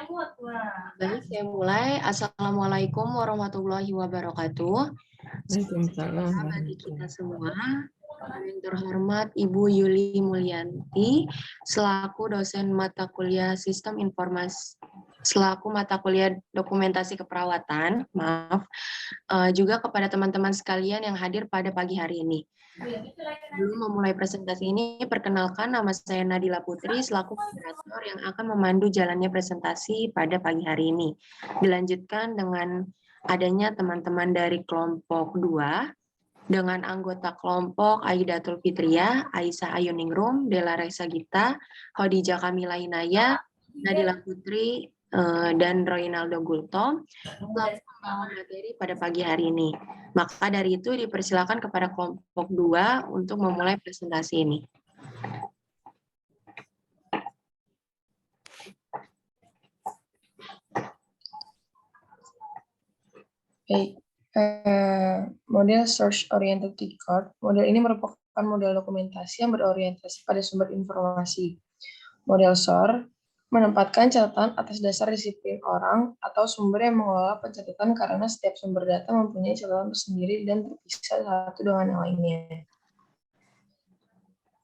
Baik, saya mulai. Assalamualaikum warahmatullahi wabarakatuh. Waalaikumsalam Bagi kita semua, yang terhormat Ibu Yuli Mulyanti, selaku dosen mata kuliah Sistem Informasi, selaku mata kuliah Dokumentasi Keperawatan, juga kepada teman-teman sekalian yang hadir pada pagi hari ini. Sebelum memulai presentasi ini, perkenalkan nama saya Nadila Putri selaku moderator yang akan memandu jalannya presentasi pada pagi hari ini. Dilanjutkan dengan adanya teman-teman dari kelompok 2 dengan anggota kelompok Aidatul Fitriah, Aisyah Ayuningrum, Dela Raisa Gita, Khadijah Kamila Inaya, Nadila Putri, dan Roynaldo Gultom selaku pembawa materi pada pagi hari ini. Maka dari itu dipersilakan kepada kelompok 2 untuk memulai presentasi ini. Baik, model Source Oriented Record. Model ini merupakan model dokumentasi yang berorientasi pada sumber informasi. Model SOR menempatkan catatan atas dasar disiplin orang atau sumber yang mengelola pencatatan karena setiap sumber data mempunyai catatan tersendiri dan terpisah satu dengan yang lainnya.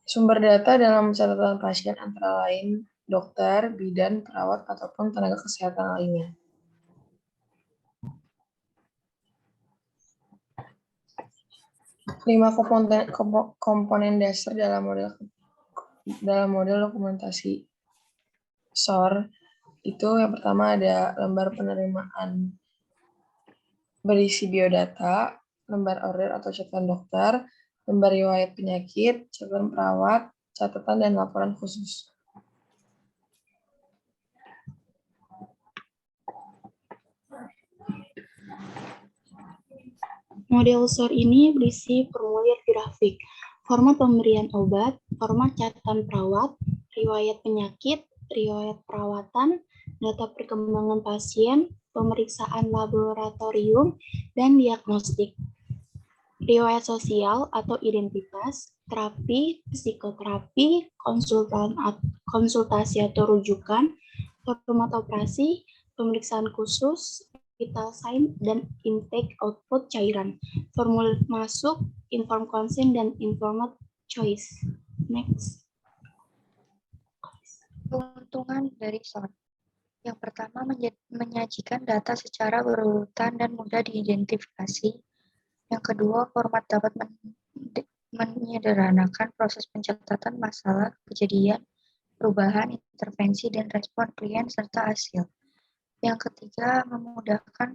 Sumber data dalam catatan pasien antara lain dokter, bidan, perawat, ataupun tenaga kesehatan lainnya. Lima komponen dasar dalam model dokumentasi SOR itu yang pertama ada lembar penerimaan berisi biodata, lembar order atau catatan dokter, lembar riwayat penyakit, catatan perawat, catatan dan laporan khusus. Model SOR ini berisi formulir grafik, format pemberian obat, format catatan perawat, riwayat penyakit, riwayat perawatan, data perkembangan pasien, pemeriksaan laboratorium, dan diagnostik, riwayat sosial atau identitas, terapi, psikoterapi, konsultasi atau rujukan, format operasi, pemeriksaan khusus, vital sign, dan intake output cairan, formulir masuk, informed consent, dan informed choice. Next. Keuntungan dari SOR. Yang pertama, menyajikan data secara berurutan dan mudah diidentifikasi. Yang kedua, format dapat menyederhanakan proses pencatatan masalah, kejadian, perubahan, intervensi, dan respon klien serta hasil. Yang ketiga, memudahkan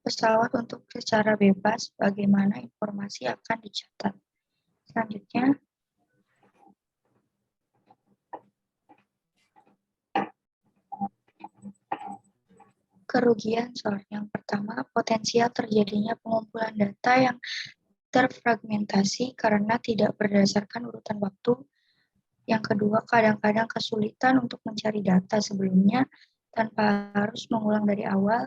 pesawat untuk secara bebas bagaimana informasi akan dicatat. Selanjutnya, kerugian SOR. Yang pertama, potensial terjadinya pengumpulan data yang terfragmentasi karena tidak berdasarkan urutan waktu. Yang kedua, kadang-kadang kesulitan untuk mencari data sebelumnya tanpa harus mengulang dari awal.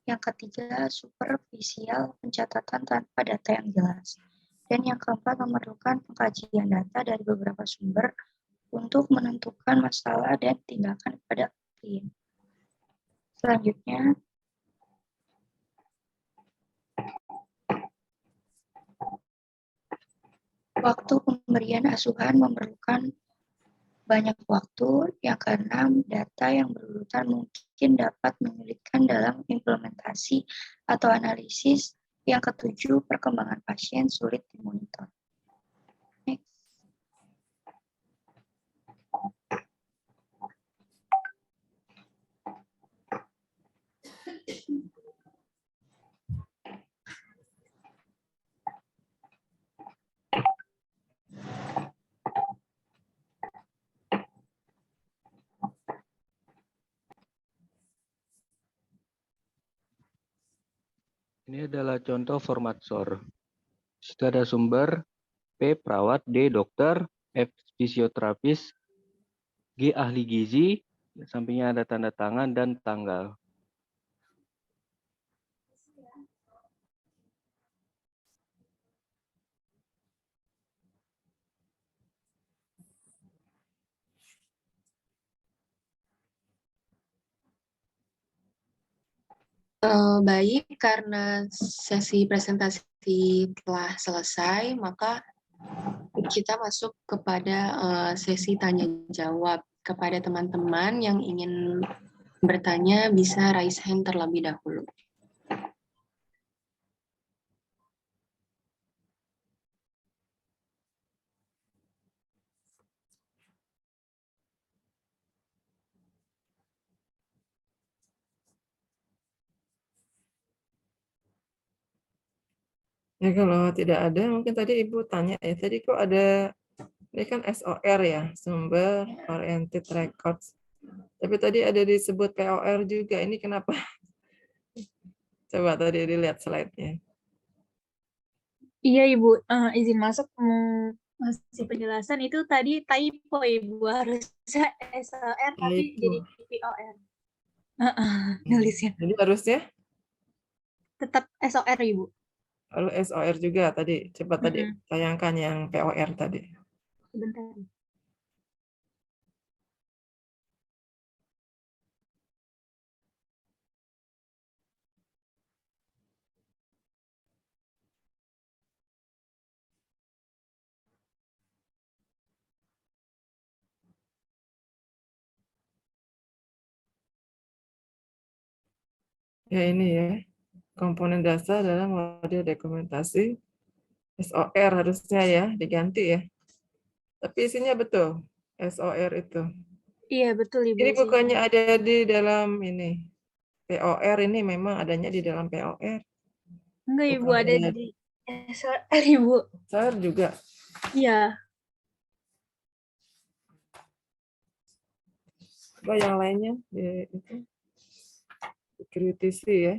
Yang ketiga, superficial pencatatan tanpa data yang jelas. Dan yang keempat, memerlukan pengkajian data dari beberapa sumber untuk menentukan masalah dan tindakan pada klien. Selanjutnya, waktu pemberian asuhan memerlukan banyak waktu yang keenam, data yang berurutan mungkin dapat menyulitkan dalam implementasi atau analisis. Yang ketujuh, perkembangan pasien sulit dimonitor. Next. Ini adalah contoh format SOR. Kita ada sumber P perawat, D dokter, F fisioterapis, G ahli gizi, sampingnya ada tanda tangan dan tanggal. Baik, karena sesi presentasi telah selesai, maka kita masuk kepada sesi tanya jawab. Kepada teman-teman yang ingin bertanya bisa raise hand terlebih dahulu. Ya kalau tidak ada, mungkin tadi Ibu tanya ya, tadi kok ada, ini kan SOR ya, Sumber Oriented Records. Tapi tadi ada disebut POR juga, ini kenapa? Coba tadi dilihat slide-nya. Iya Ibu, izin masuk masih penjelasan itu tadi typo Ibu, harusnya SOR tapi Typo. jadi POR. Nulisnya Jadi harusnya tetap SOR Ibu. kalau SOR juga tadi, coba tadi tayangkan yang POR tadi. Sebentar. Ya ini ya, komponen dasar dalam model dokumentasi SOR harusnya ya, diganti ya. Tapi isinya betul, SOR itu. Iya betul Ibu. Ini bukannya ada di dalam ini, POR ini memang adanya di dalam POR. Enggak Ibu, Bukan ada di SOR Ibu. SOR juga. Iya. Coba yang lainnya itu dikritisi ya.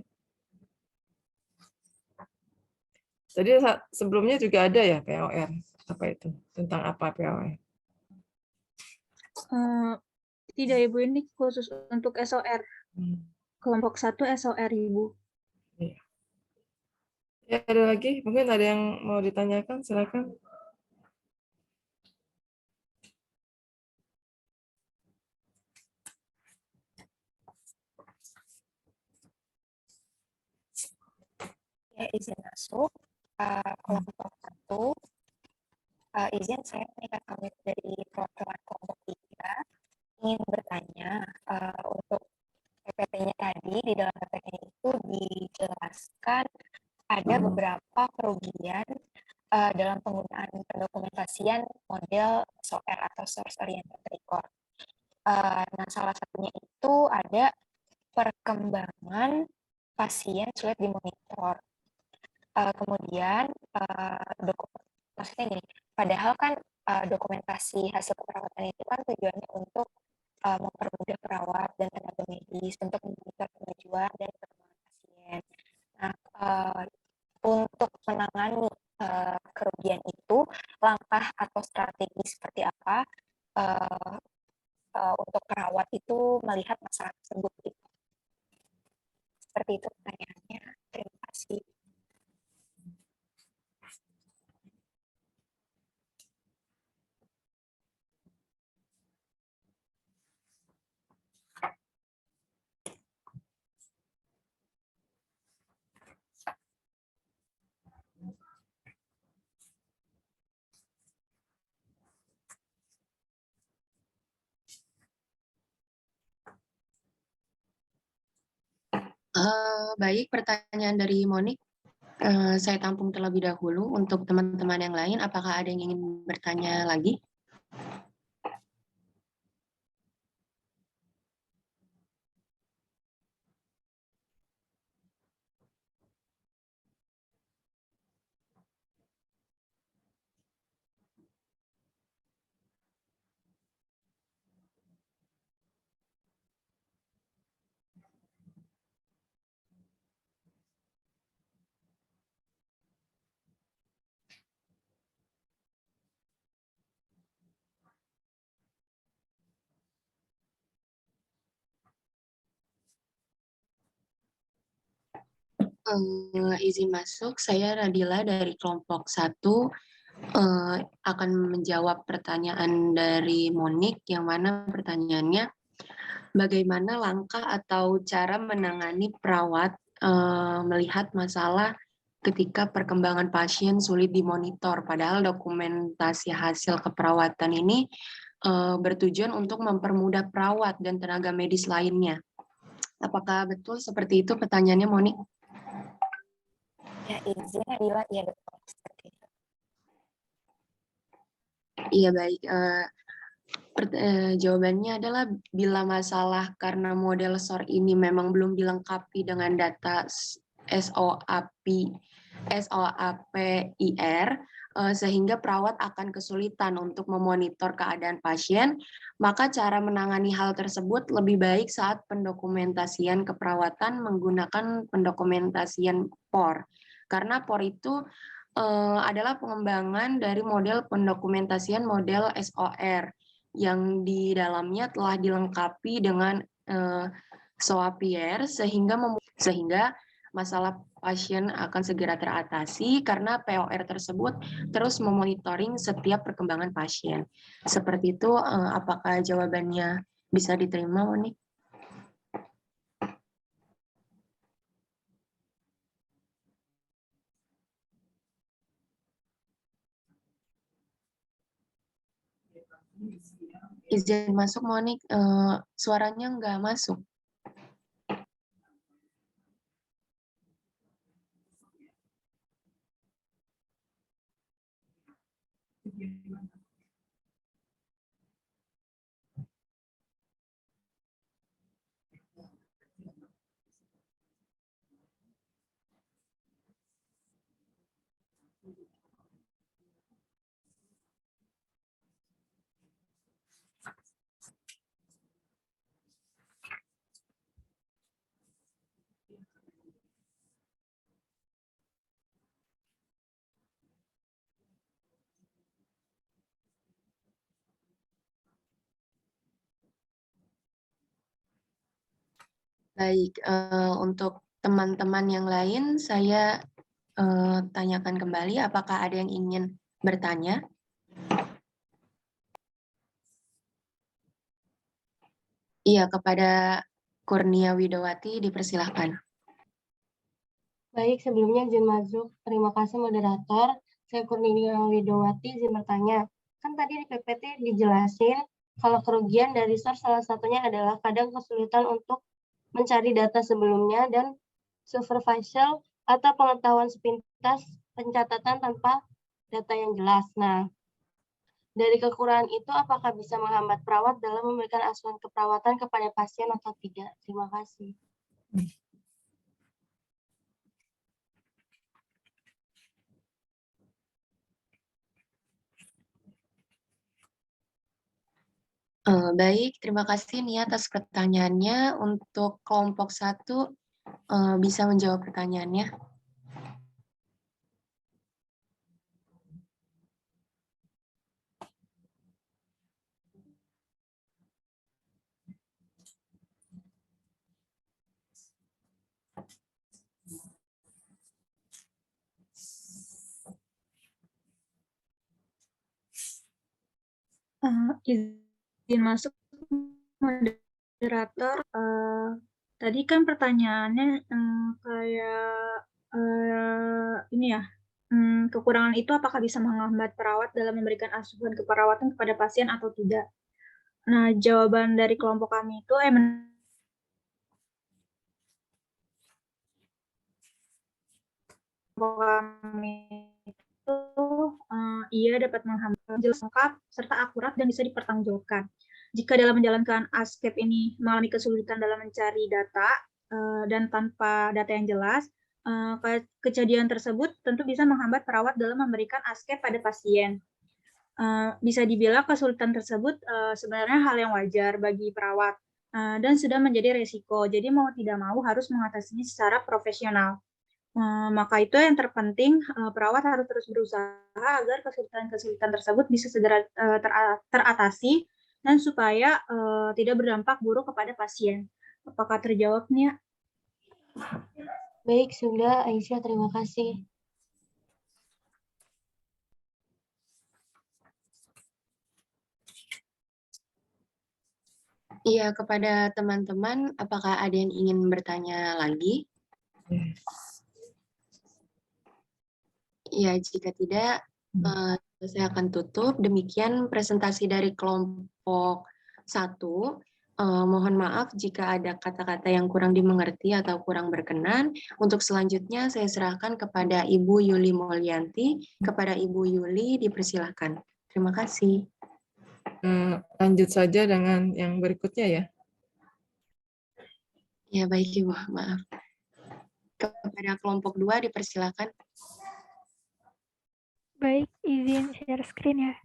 Tadi sebelumnya juga ada ya POR. Apa itu? Tentang apa POR? Tidak Ibu, ini khusus untuk SOR. Kelompok 1 SOR Ibu. Ya. Ya, ada lagi? Mungkin ada yang mau ditanyakan, silakan. Ya, izin masuk. Kelompok 1. Izin saya Nika Kamit dari perwakilan kelompok 3 ingin bertanya untuk PPT-nya tadi, di dalam PPT itu dijelaskan ada beberapa kerugian dalam penggunaan pendokumentasian model SOR atau Source Oriented Record. Nah, salah satunya itu ada perkembangan pasien sulit dimonitor. Kemudian maksudnya gini, padahal kan dokumentasi hasil keperawatan itu kan tujuannya untuk mempermudah perawat dan tenaga medis untuk memonitor kemajuan dan perkembangan pasien. Nah, untuk menangani kerugian itu, langkah atau strategi seperti apa untuk perawat itu melihat masalah tersebut? Seperti itu pertanyaannya. Terima kasih. Baik, pertanyaan dari Monik. Saya tampung terlebih dahulu. Untuk teman-teman yang lain, apakah ada yang ingin bertanya lagi? Izin masuk, saya Radila dari kelompok 1 akan menjawab pertanyaan dari Monik, yang mana pertanyaannya bagaimana langkah atau cara menangani perawat melihat masalah ketika perkembangan pasien sulit dimonitor, padahal dokumentasi hasil keperawatan ini bertujuan untuk mempermudah perawat dan tenaga medis lainnya. Apakah betul seperti itu pertanyaannya, Monik? Ya, izin Nadila, ya betul. Seperti itu. Iya, baik. Jawabannya adalah bila masalah karena model SOR ini memang belum dilengkapi dengan data SOAPIR, sehingga perawat akan kesulitan untuk memonitor keadaan pasien, maka cara menangani hal tersebut lebih baik saat pendokumentasian keperawatan menggunakan pendokumentasian POR. Karena POR itu adalah pengembangan dari model pendokumentasian model SOR yang di dalamnya telah dilengkapi dengan SOAPIR sehingga masalah pasien akan segera teratasi karena POR tersebut terus memonitoring setiap perkembangan pasien. Seperti itu, apakah jawabannya bisa diterima, Monik? Izin masuk, Monik. Suaranya nggak masuk. Baik, untuk teman-teman yang lain, saya tanyakan kembali apakah ada yang ingin bertanya? Iya, kepada Kurnia Widowati dipersilahkan. Baik, sebelumnya izin masuk. Terima kasih moderator. Saya Kurnia Widowati izin bertanya. Kan tadi di PPT dijelasin kalau kerugian dari SOR salah satunya adalah kadang kesulitan untuk mencari data sebelumnya dan superficial atau pengetahuan sepintas pencatatan tanpa data yang jelas. Nah, dari kekurangan itu apakah bisa menghambat perawat dalam memberikan asuhan keperawatan kepada pasien atau tidak? Terima kasih. Baik, terima kasih Nia atas pertanyaannya. Untuk kelompok 1, bisa menjawab pertanyaannya. Izin masuk moderator. Tadi kan pertanyaannya kayak ini ya, kekurangan itu apakah bisa menghambat perawat dalam memberikan asuhan keperawatan kepada pasien atau tidak? Nah, jawaban dari kelompok kami itu ia dapat menghambat jelas lengkap serta akurat dan bisa dipertanggungjawabkan. Jika dalam menjalankan ASCAP ini mengalami kesulitan dalam mencari data dan tanpa data yang jelas, kejadian tersebut tentu bisa menghambat perawat dalam memberikan ASCAP pada pasien. Bisa dibilang kesulitan tersebut sebenarnya hal yang wajar bagi perawat dan sudah menjadi resiko. Jadi mau tidak mau harus mengatasinya secara profesional. Maka itu yang terpenting, perawat harus terus berusaha agar kesulitan-kesulitan tersebut bisa segera teratasi dan supaya tidak berdampak buruk kepada pasien. Apakah terjawab, Nia? Baik, sudah. Aisyah, terima kasih. Iya, kepada teman-teman, apakah ada yang ingin bertanya lagi? Ya, jika tidak, saya akan tutup. Demikian presentasi dari kelompok 1. Mohon maaf jika ada kata-kata yang kurang dimengerti atau kurang berkenan. Untuk selanjutnya, saya serahkan kepada Ibu Yuli Mulyanti. Kepada Ibu Yuli, dipersilahkan. Terima kasih. Lanjut saja dengan yang berikutnya ya. Ya, baik Ibu. Maaf. Kepada kelompok 2, dipersilahkan. Baik, izin share screen ya.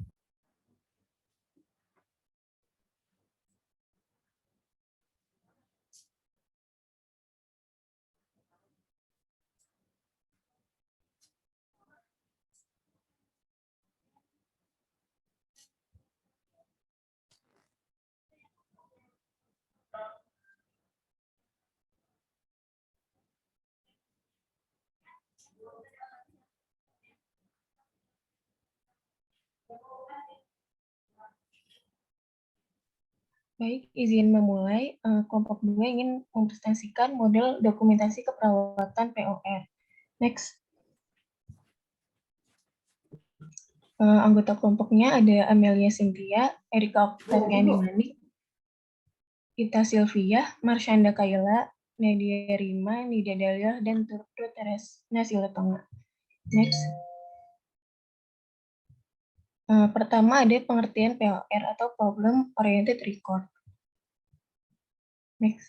Baik, izin memulai. Kelompok 2 ingin mempresentasikan model dokumentasi keperawatan POR. Next. Anggota kelompoknya ada Amelia Cynthia, Erika Octavia Nimani, Ita Sylvia, Marshanda Kayla, Nadia Rima, Nidia Dalia, dan Turtu Teresna Silatonga. Next. Pertama ada pengertian POR atau Problem Oriented Record. Next.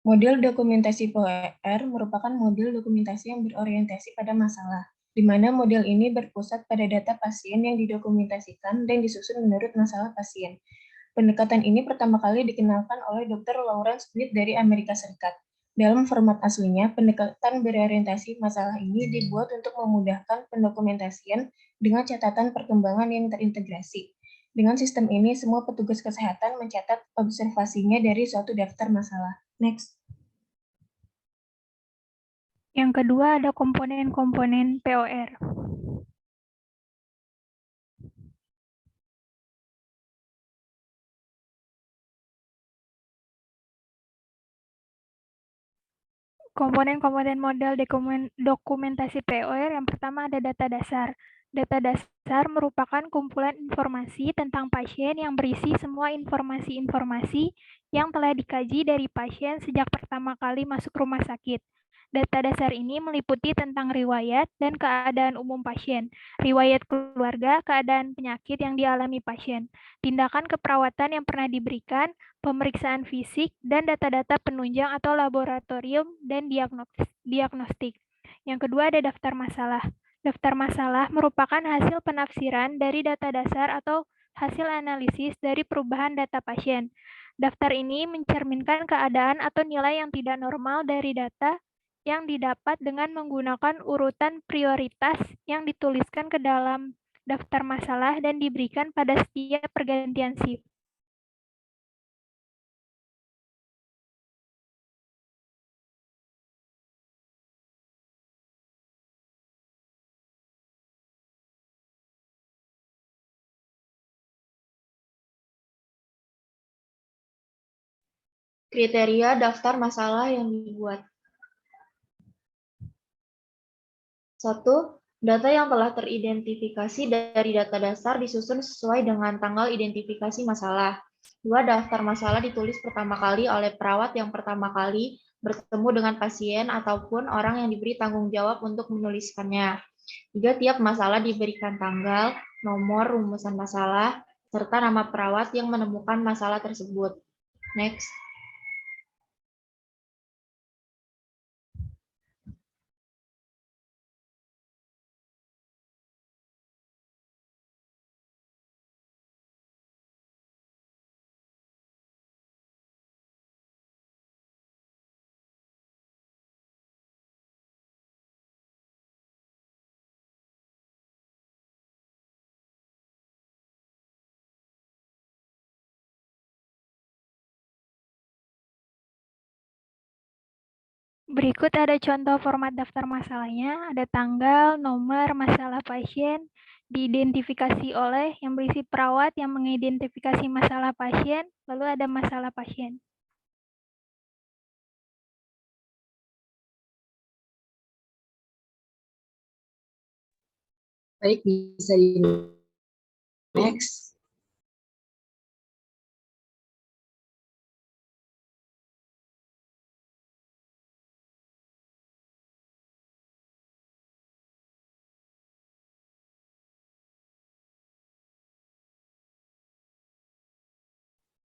Model dokumentasi POR merupakan model dokumentasi yang berorientasi pada masalah, di mana model ini berpusat pada data pasien yang didokumentasikan dan disusun menurut masalah pasien. Pendekatan ini pertama kali dikenalkan oleh Dr. Lawrence Smith dari Amerika Serikat. Dalam format aslinya, pendekatan berorientasi masalah ini dibuat untuk memudahkan pendokumentasian dengan catatan perkembangan yang terintegrasi. Dengan sistem ini, semua petugas kesehatan mencatat observasinya dari suatu daftar masalah. Next. Yang kedua ada komponen-komponen POR. Komponen-komponen model dokumentasi POR yang pertama ada data dasar. Data dasar merupakan kumpulan informasi tentang pasien yang berisi semua informasi-informasi yang telah dikaji dari pasien sejak pertama kali masuk rumah sakit. Data dasar ini meliputi tentang riwayat dan keadaan umum pasien, riwayat keluarga, keadaan penyakit yang dialami pasien, tindakan keperawatan yang pernah diberikan, pemeriksaan fisik, dan data-data penunjang atau laboratorium dan diagnostik. Yang kedua ada daftar masalah. Daftar masalah merupakan hasil penafsiran dari data dasar atau hasil analisis dari perubahan data pasien. Daftar ini mencerminkan keadaan atau nilai yang tidak normal dari data yang didapat dengan menggunakan urutan prioritas yang dituliskan ke dalam daftar masalah dan diberikan pada setiap pergantian shift. Kriteria daftar masalah yang dibuat. 1. Data yang telah teridentifikasi dari data dasar disusun sesuai dengan tanggal identifikasi masalah. 2. Daftar masalah ditulis pertama kali oleh perawat yang pertama kali bertemu dengan pasien ataupun orang yang diberi tanggung jawab untuk menuliskannya. 3. Tiap masalah diberikan tanggal, nomor, rumusan masalah, serta nama perawat yang menemukan masalah tersebut. Next. Berikut ada contoh format daftar masalahnya, ada tanggal, nomor, masalah pasien, diidentifikasi oleh yang berisi perawat yang mengidentifikasi masalah pasien, lalu ada masalah pasien. Baik, bisa di next.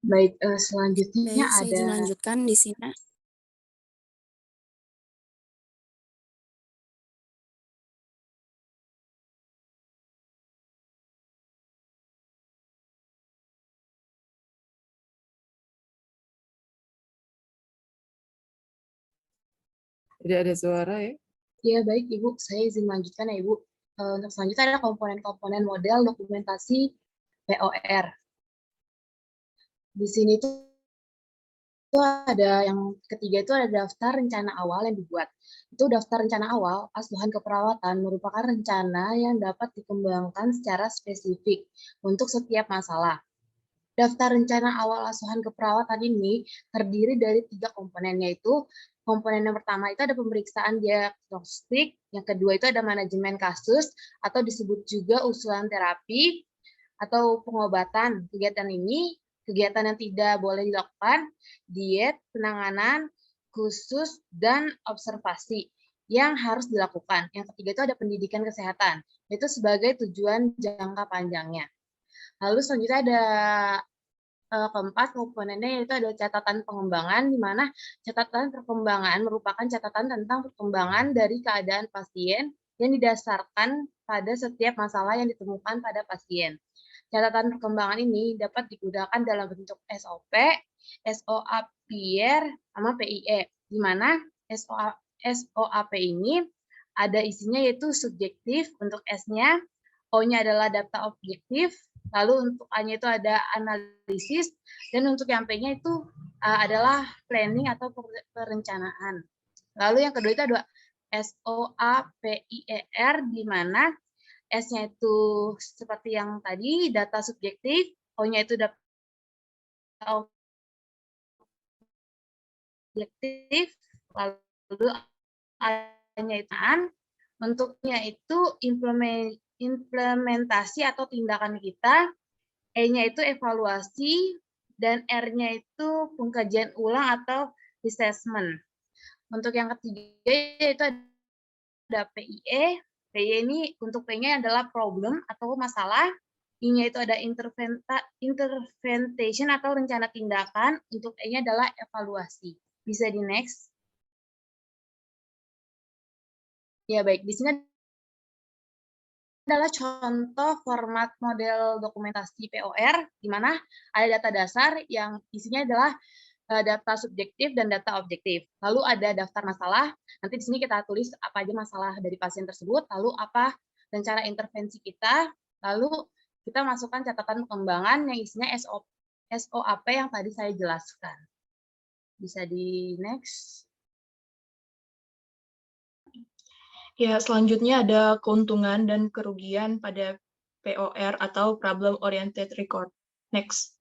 Baik, selanjutnya Baik, saya ada izin lanjutkan di sini. Tidak ada suara ya. Ya, baik Ibu, saya izin lanjutkan ya Ibu. Untuk selanjutnya ada komponen-komponen model dokumentasi POR. Di sini tuh ada yang ketiga itu ada daftar rencana awal yang dibuat. Itu daftar rencana awal asuhan keperawatan merupakan rencana yang dapat dikembangkan secara spesifik untuk setiap masalah. Daftar rencana awal asuhan keperawatan ini terdiri dari 3 komponen, yaitu komponen yang pertama itu ada pemeriksaan diagnostik, yang kedua itu ada manajemen kasus atau disebut juga usulan terapi atau pengobatan. Kegiatan yang tidak boleh dilakukan, diet, penanganan khusus, dan observasi yang harus dilakukan. Yang ketiga itu ada pendidikan kesehatan, itu sebagai tujuan jangka panjangnya. Lalu selanjutnya ada keempat komponennya yaitu ada catatan pengembangan, di mana catatan perkembangan merupakan catatan tentang perkembangan dari keadaan pasien yang didasarkan pada setiap masalah yang ditemukan pada pasien. Catatan perkembangan ini dapat digunakan dalam bentuk SOP, SOAPR, sama PIE, di mana SOAP ini ada isinya yaitu subjektif untuk S-nya, O-nya adalah data objektif, lalu untuk A-nya itu ada analisis, dan untuk yang P-nya itu adalah planning atau perencanaan. Lalu yang kedua itu ada SOAPIER, di mana S-nya itu seperti yang tadi, data subjektif, O-nya itu data objektif, lalu A-nya itu bentuknya itu implementasi atau tindakan kita, E-nya itu evaluasi, dan R-nya itu pengkajian ulang atau assessment. Untuk yang ketiga itu ada PIE. PIE ini untuk P-nya adalah problem atau masalah, I-nya itu ada intervention atau rencana tindakan, untuk E-nya adalah evaluasi. Bisa di next. Ya baik, di sini adalah contoh format model dokumentasi POR, di mana ada data dasar yang isinya adalah data subjektif dan data objektif. Lalu ada daftar masalah, nanti di sini kita tulis apa aja masalah dari pasien tersebut, lalu apa rencana intervensi kita, lalu kita masukkan catatan pengembangan yang isinya SOAP yang tadi saya jelaskan. Bisa di next. Ya, selanjutnya ada keuntungan dan kerugian pada POR atau Problem Oriented Record. Next.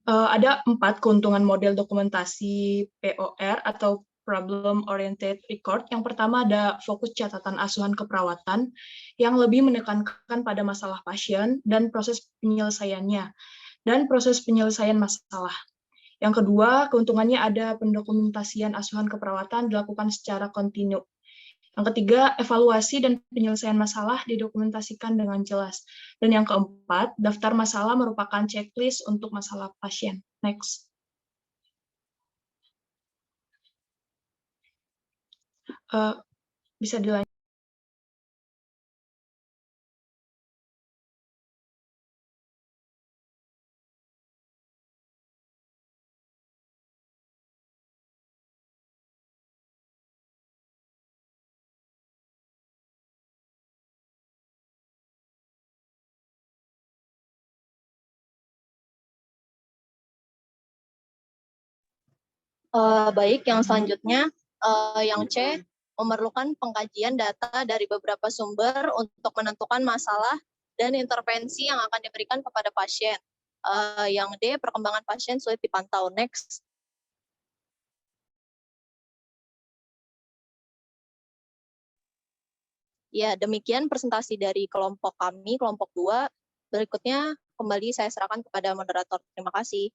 Ada 4 keuntungan model dokumentasi POR atau Problem Oriented Record. Yang pertama ada fokus catatan asuhan keperawatan yang lebih menekankan pada masalah pasien dan proses penyelesaiannya, dan proses penyelesaian masalah. Yang kedua, keuntungannya ada pendokumentasian asuhan keperawatan dilakukan secara kontinu. Yang ketiga, evaluasi dan penyelesaian masalah didokumentasikan dengan jelas. Dan yang keempat, daftar masalah merupakan checklist untuk masalah pasien. Next. Bisa dilanjut. Baik, yang selanjutnya, yang C, memerlukan pengkajian data dari beberapa sumber untuk menentukan masalah dan intervensi yang akan diberikan kepada pasien. Yang D, perkembangan pasien sulit dipantau. Next. Ya, demikian presentasi dari kelompok kami, kelompok 2. Berikutnya kembali saya serahkan kepada moderator. Terima kasih.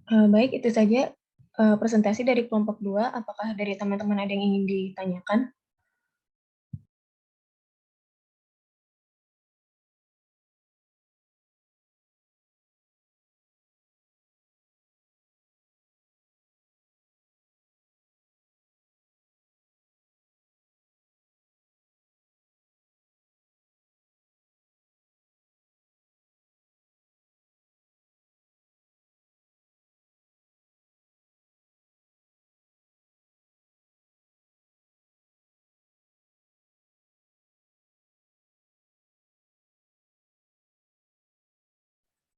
Baik, itu saja presentasi dari kelompok 2. Apakah dari teman-teman ada yang ingin ditanyakan?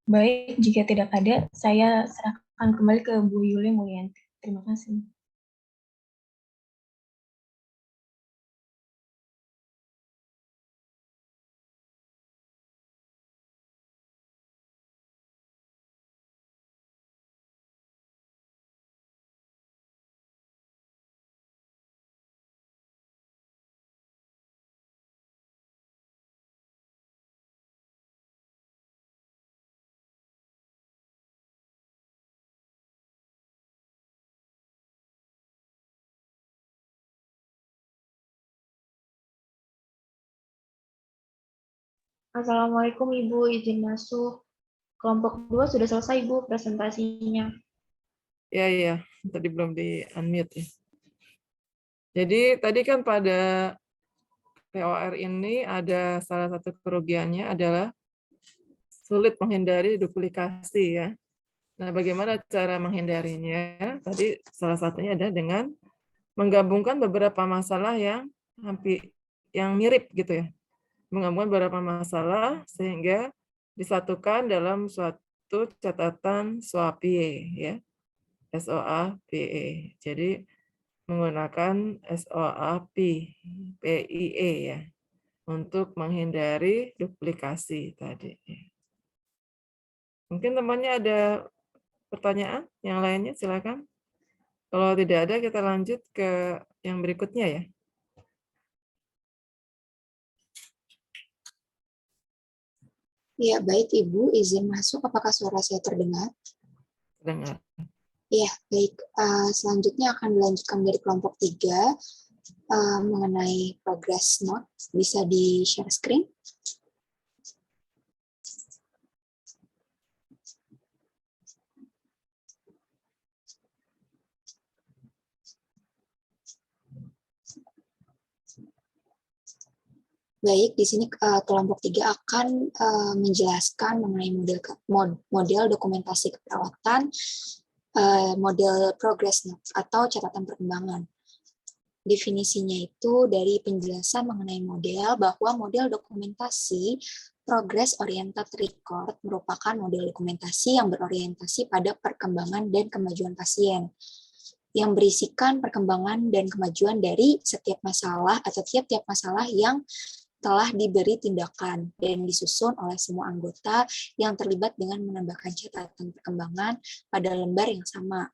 Baik, jika tidak ada, saya serahkan kembali ke Bu Yuli Mulyanti. Terima kasih. Assalamualaikum Ibu, izin masuk. Kelompok 2 sudah selesai Ibu presentasinya. Ya, tadi belum di-unmute ya. Jadi tadi kan pada POR ini ada salah satu kerugiannya adalah sulit menghindari duplikasi ya. Nah, bagaimana cara menghindarinya? Tadi salah satunya ada dengan menggabungkan beberapa masalah yang mirip gitu ya. Menggabungkan beberapa masalah sehingga disatukan dalam suatu catatan SOAPIE ya. SOAPIE. Jadi menggunakan SOAPIE ya untuk menghindari duplikasi tadi. Mungkin temannya ada pertanyaan yang lainnya, silakan. Kalau tidak ada, kita lanjut ke yang berikutnya ya. Ya, baik Ibu, izin masuk. Apakah suara saya terdengar? Dengar. Ya, baik. Selanjutnya akan dilanjutkan dari kelompok 3 mengenai progress note. Bisa di-share screen? Baik, di sini kelompok 3 akan menjelaskan mengenai model dokumentasi keperawatan, model progress note atau catatan perkembangan. Definisinya itu dari penjelasan mengenai model bahwa model dokumentasi progress oriented record merupakan model dokumentasi yang berorientasi pada perkembangan dan kemajuan pasien, yang berisikan perkembangan dan kemajuan dari setiap masalah atau tiap-tiap masalah yang telah diberi tindakan dan disusun oleh semua anggota yang terlibat dengan menambahkan catatan perkembangan pada lembar yang sama.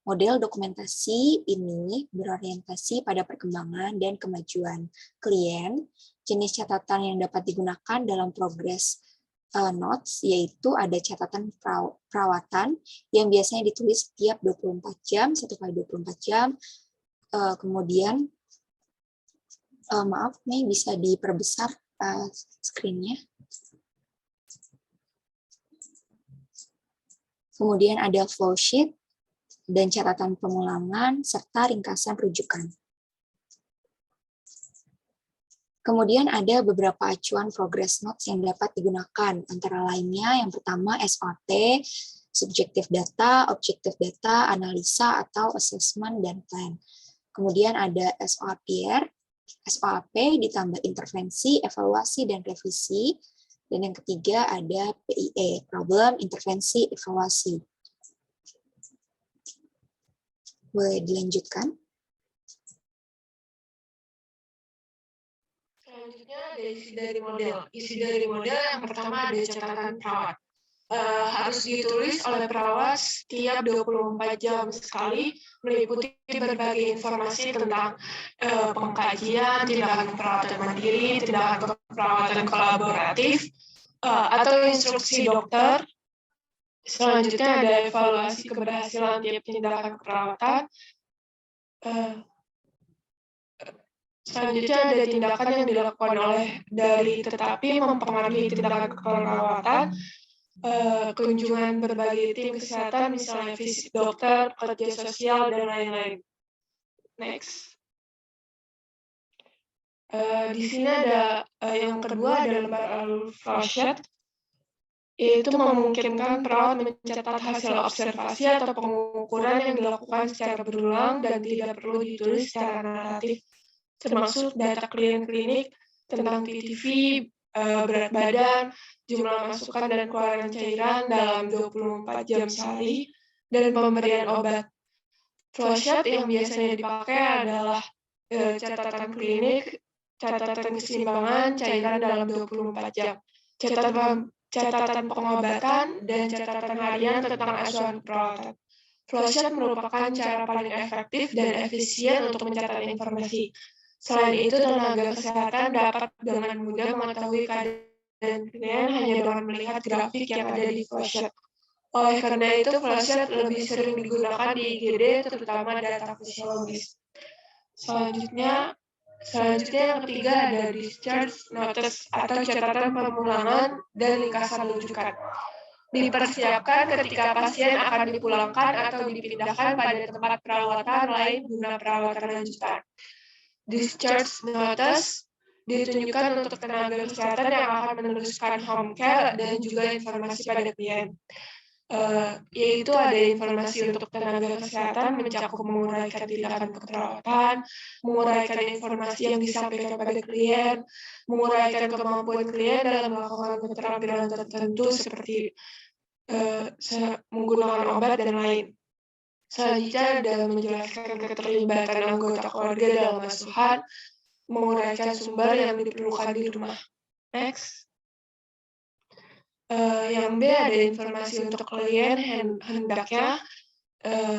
Model dokumentasi ini berorientasi pada perkembangan dan kemajuan klien. Jenis catatan yang dapat digunakan dalam progress notes yaitu ada catatan perawatan yang biasanya ditulis setiap 24 jam, 1 kali 24 jam. Kemudian maaf nih, bisa diperbesar screen-nya. Kemudian ada flow sheet dan catatan pengulangan serta ringkasan rujukan. Kemudian ada beberapa acuan progress notes yang dapat digunakan, antara lainnya yang pertama SOT, subjective data, objective data, analisa atau assessment dan plan. Kemudian ada SOAPR, SOAP ditambah intervensi, evaluasi, dan revisi. Dan yang ketiga ada PIE, problem, intervensi, evaluasi. Boleh dilanjutkan? Selanjutnya ada isi dari model. Isi dari model yang pertama ada catatan perawat. harus ditulis oleh perawat setiap 24 jam sekali, meliputi berbagai informasi tentang pengkajian, tindakan perawatan mandiri, tindakan perawatan kolaboratif, atau instruksi dokter. Selanjutnya ada evaluasi keberhasilan tiap tindakan keperawatan. Selanjutnya ada tindakan yang dilakukan tetapi mempengaruhi tindakan keperawatan, kunjungan berbagai tim kesehatan, misalnya visit dokter, pekerja sosial, dan lain-lain. Next. Di sini ada yang kedua ada lembar flowchart, yaitu memungkinkan perawat mencatat hasil observasi atau pengukuran yang dilakukan secara berulang dan tidak perlu ditulis secara naratif, termasuk data klien klinik tentang TTV, berat badan, jumlah masukan dan keluaran cairan dalam 24 jam sehari, dan pemberian obat. Flowchart yang biasanya dipakai adalah catatan klinik, catatan keseimbangan cairan dalam 24 jam, catatan pengobatan, dan catatan harian tentang asuhan perawatan. Flowchart merupakan cara paling efektif dan efisien untuk mencatat informasi. Selain itu, tenaga kesehatan dapat dengan mudah mengetahui keadaan klien hanya dengan melihat grafik yang ada di flowchart. Oleh karena itu, flowchart lebih sering digunakan di IGD, terutama data fisiologis. Selanjutnya yang ketiga ada discharge notice atau catatan pemulangan dan ringkasan rujukan. Dipersiapkan ketika pasien akan dipulangkan atau dipindahkan pada tempat perawatan lain guna perawatan lanjutan. Discharge notice ditunjukkan untuk tenaga kesehatan yang akan meneruskan home care dan juga informasi pada klien. Yaitu ada informasi untuk tenaga kesehatan mencakup menguraikan tindakan keperawatan, menguraikan informasi yang disampaikan pada klien, menguraikan kemampuan klien dalam melakukan keterampilan tertentu seperti menggunakan obat dan lain. Selanjutnya ada menjelaskan keterlibatan anggota keluarga dalam asuhan, menguraikan sumber yang diperlukan di rumah. Next. Yang B ada informasi untuk klien hendaknya.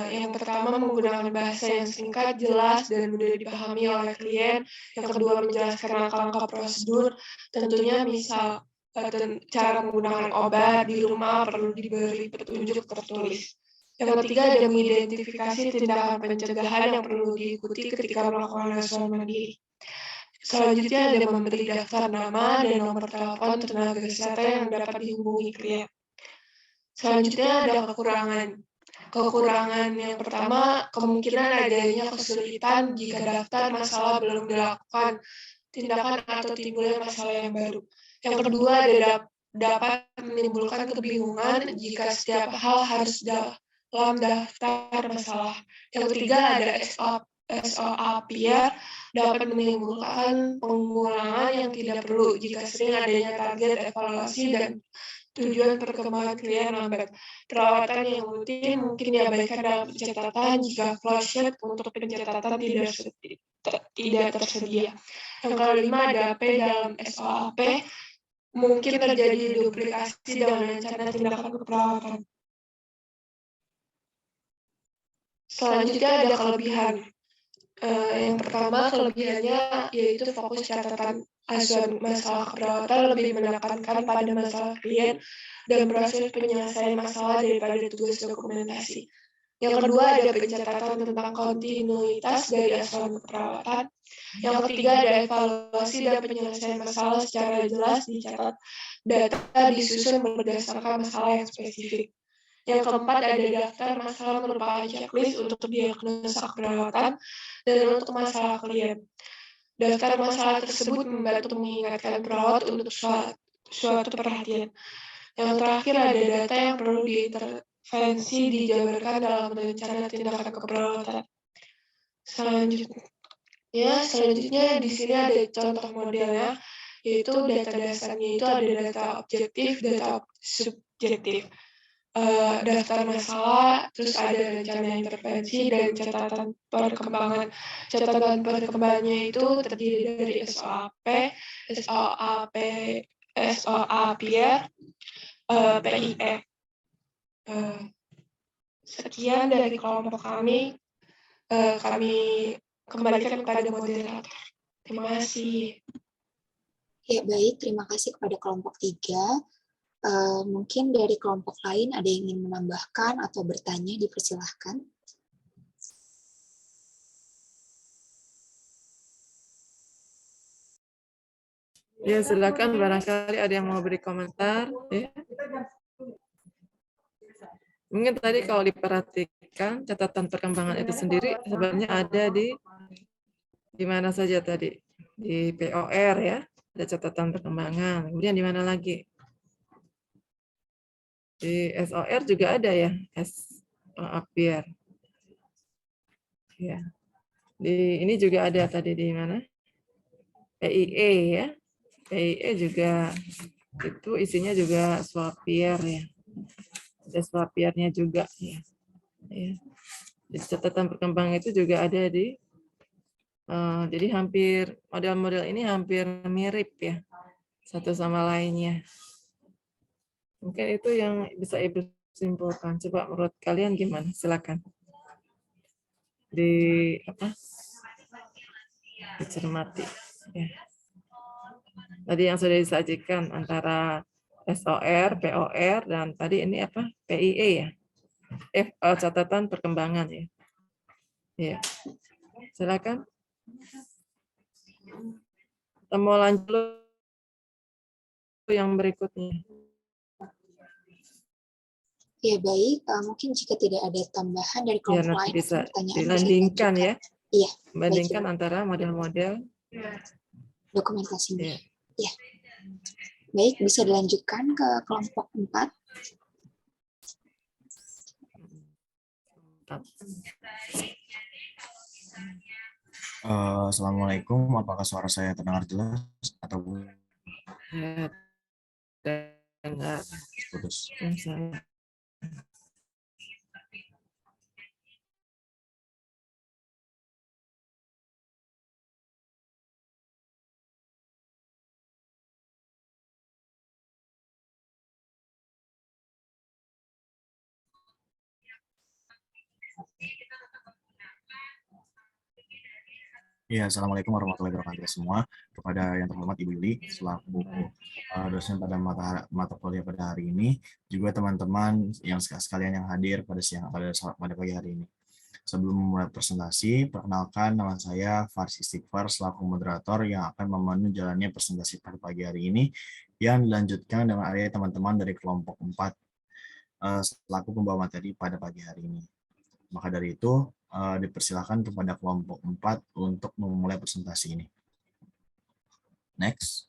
Yang pertama menggunakan bahasa yang singkat, jelas, dan mudah dipahami oleh klien. Yang kedua menjelaskan langkah-langkah prosedur, tentunya misal cara menggunakan obat di rumah perlu diberi petunjuk tertulis. Yang ketiga ada mengidentifikasi tindakan pencegahan yang perlu diikuti ketika melakukan asuhan mandiri. Selanjutnya ada memberi daftar nama dan nomor telepon tenaga kesehatan yang dapat dihubungi klien. Selanjutnya ada kekurangan. Kekurangan yang pertama, kemungkinan adanya kesulitan jika daftar masalah belum dilakukan, tindakan atau timbulnya masalah yang baru. Yang kedua, dapat menimbulkan kebingungan jika setiap hal harus dalam daftar masalah. Yang ketiga, ada SOA peer, dapat menimbulkan pengulangan yang tidak perlu jika sering adanya target evaluasi dan tujuan perkembangan klien lambat. Perawatan yang rutin mungkin diabaikan dalam pencatatan jika flowchart untuk pencatatan tidak tersedia. Yang kelima ada P dalam SOAP, mungkin terjadi duplikasi dalam rencana tindakan keperawatan. Selanjutnya ada kelebihan. Yang pertama kelebihannya yaitu fokus catatan asuhan masalah keperawatan lebih menekankan pada masalah klien dan proses penyelesaian masalah daripada tugas dokumentasi. Yang kedua ada pencatatan tentang kontinuitas dari asuhan keperawatan. Yang ketiga ada evaluasi dan penyelesaian masalah secara jelas dicatat, data disusun berdasarkan masalah yang spesifik. Yang keempat ada daftar masalah merupakan checklist untuk diagnosa keperawatan dan untuk masalah klien. Daftar masalah tersebut membantu mengingatkan perawat untuk suatu perhatian. Yang terakhir ada data yang perlu diintervensi dijabarkan dalam rencana tindakan keperawatan. Selanjutnya di sini ada contoh modelnya, yaitu data dasarnya itu ada data objektif, data subjektif. Daftar masalah, terus ada rencana intervensi dan catatan perkembangan. Catatan perkembangannya itu terdiri dari SOAP, SOA peer, PIE. Sekian dari kelompok kami. Kami kembalikan kepada moderator. Terima kasih. Ya, baik. Terima kasih kepada kelompok 3. Mungkin dari kelompok lain ada yang ingin menambahkan atau bertanya, dipersilahkan. Ya, silakan barangkali ada yang mau beri komentar. Ya. Mungkin tadi kalau diperhatikan catatan perkembangan itu sendiri sebenarnya ada di mana saja tadi? Di POR ya, ada catatan perkembangan. Kemudian di mana lagi? Di SOR juga ada ya, appear. Ya. Ini juga ada tadi di mana? PIE ya. PIE juga itu isinya juga swappier ya. Ada swappier-nya juga ya. Ya. Jadi catatan perkembangan itu juga ada di jadi hampir model-model ini hampir mirip ya satu sama lainnya. Mungkin itu yang bisa Ibu simpulkan. Coba menurut kalian gimana? Silakan. Dicermati. Ya. Tadi yang sudah disajikan antara SOR, POR, dan tadi ini apa? PIE ya. Catatan perkembangan ya. Ya. Silakan. Kita mau lanjut yang berikutnya. Ya, baik. Mungkin jika tidak ada tambahan dari kelompok lain bisa atau pertanyaan, dibandingkan ya. Iya. Bandingkan antara model-model dokumentasinya. Ya. Baik, bisa dilanjutkan ke kelompok 4. Assalamualaikum, apakah suara saya terdengar jelas atau belum? Dengar. Putus. Ya, Assalamualaikum warahmatullahi wabarakatuh semua. Kepada yang terhormat Ibu Yuli, selaku dosen pada mata kuliah pada hari ini, juga teman-teman yang sekalian yang hadir pada pagi hari ini. Sebelum memulai presentasi, perkenalkan nama saya Fars Istighfar selaku moderator yang akan memandu jalannya presentasi pada pagi hari ini, yang dilanjutkan dengan area teman-teman dari kelompok 4 selaku pembawa materi pada pagi hari ini. Maka dari itu, dipersilakan kepada kelompok 4 untuk memulai presentasi ini. Next.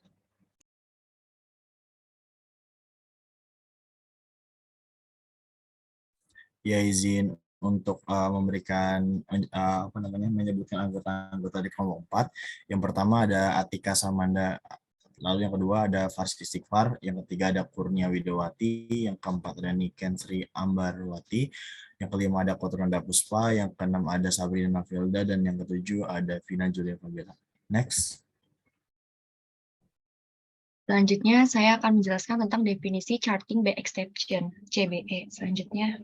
Ya, izin untuk memberikan menyebutkan anggota-anggota di kelompok 4. Yang pertama ada Atika Samanda, lalu yang kedua ada Fars Istighfar, yang ketiga ada Kurnia Widowati, yang keempat ada Niken Sri Ambarwati, yang kelima ada Kotranda Puspa, yang keenam ada Sabrina Nafilda, dan yang ketujuh ada Vina Julia Fabiola. Next. Selanjutnya saya akan menjelaskan tentang definisi Charting by Exception, CBE. Selanjutnya.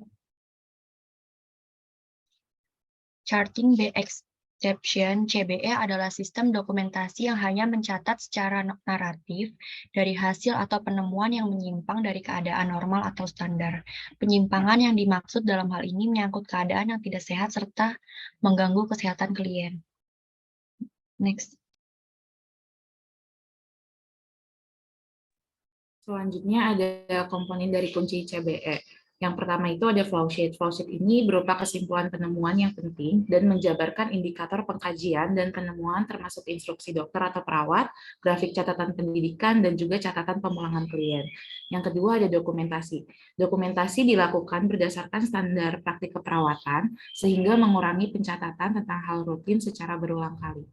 Charting by Exception, CBE adalah sistem dokumentasi yang hanya mencatat secara naratif dari hasil atau penemuan yang menyimpang dari keadaan normal atau standar. Penyimpangan yang dimaksud dalam hal ini menyangkut keadaan yang tidak sehat serta mengganggu kesehatan klien. Next. Selanjutnya ada komponen dari kunci CBE. Yang pertama itu ada flowsheet. Flowsheet ini berupa kesimpulan penemuan yang penting dan menjabarkan indikator pengkajian dan penemuan termasuk instruksi dokter atau perawat, grafik catatan pendidikan, dan juga catatan pemulangan klien. Yang kedua ada dokumentasi. Dokumentasi dilakukan berdasarkan standar praktik keperawatan sehingga mengurangi pencatatan tentang hal rutin secara berulang kali.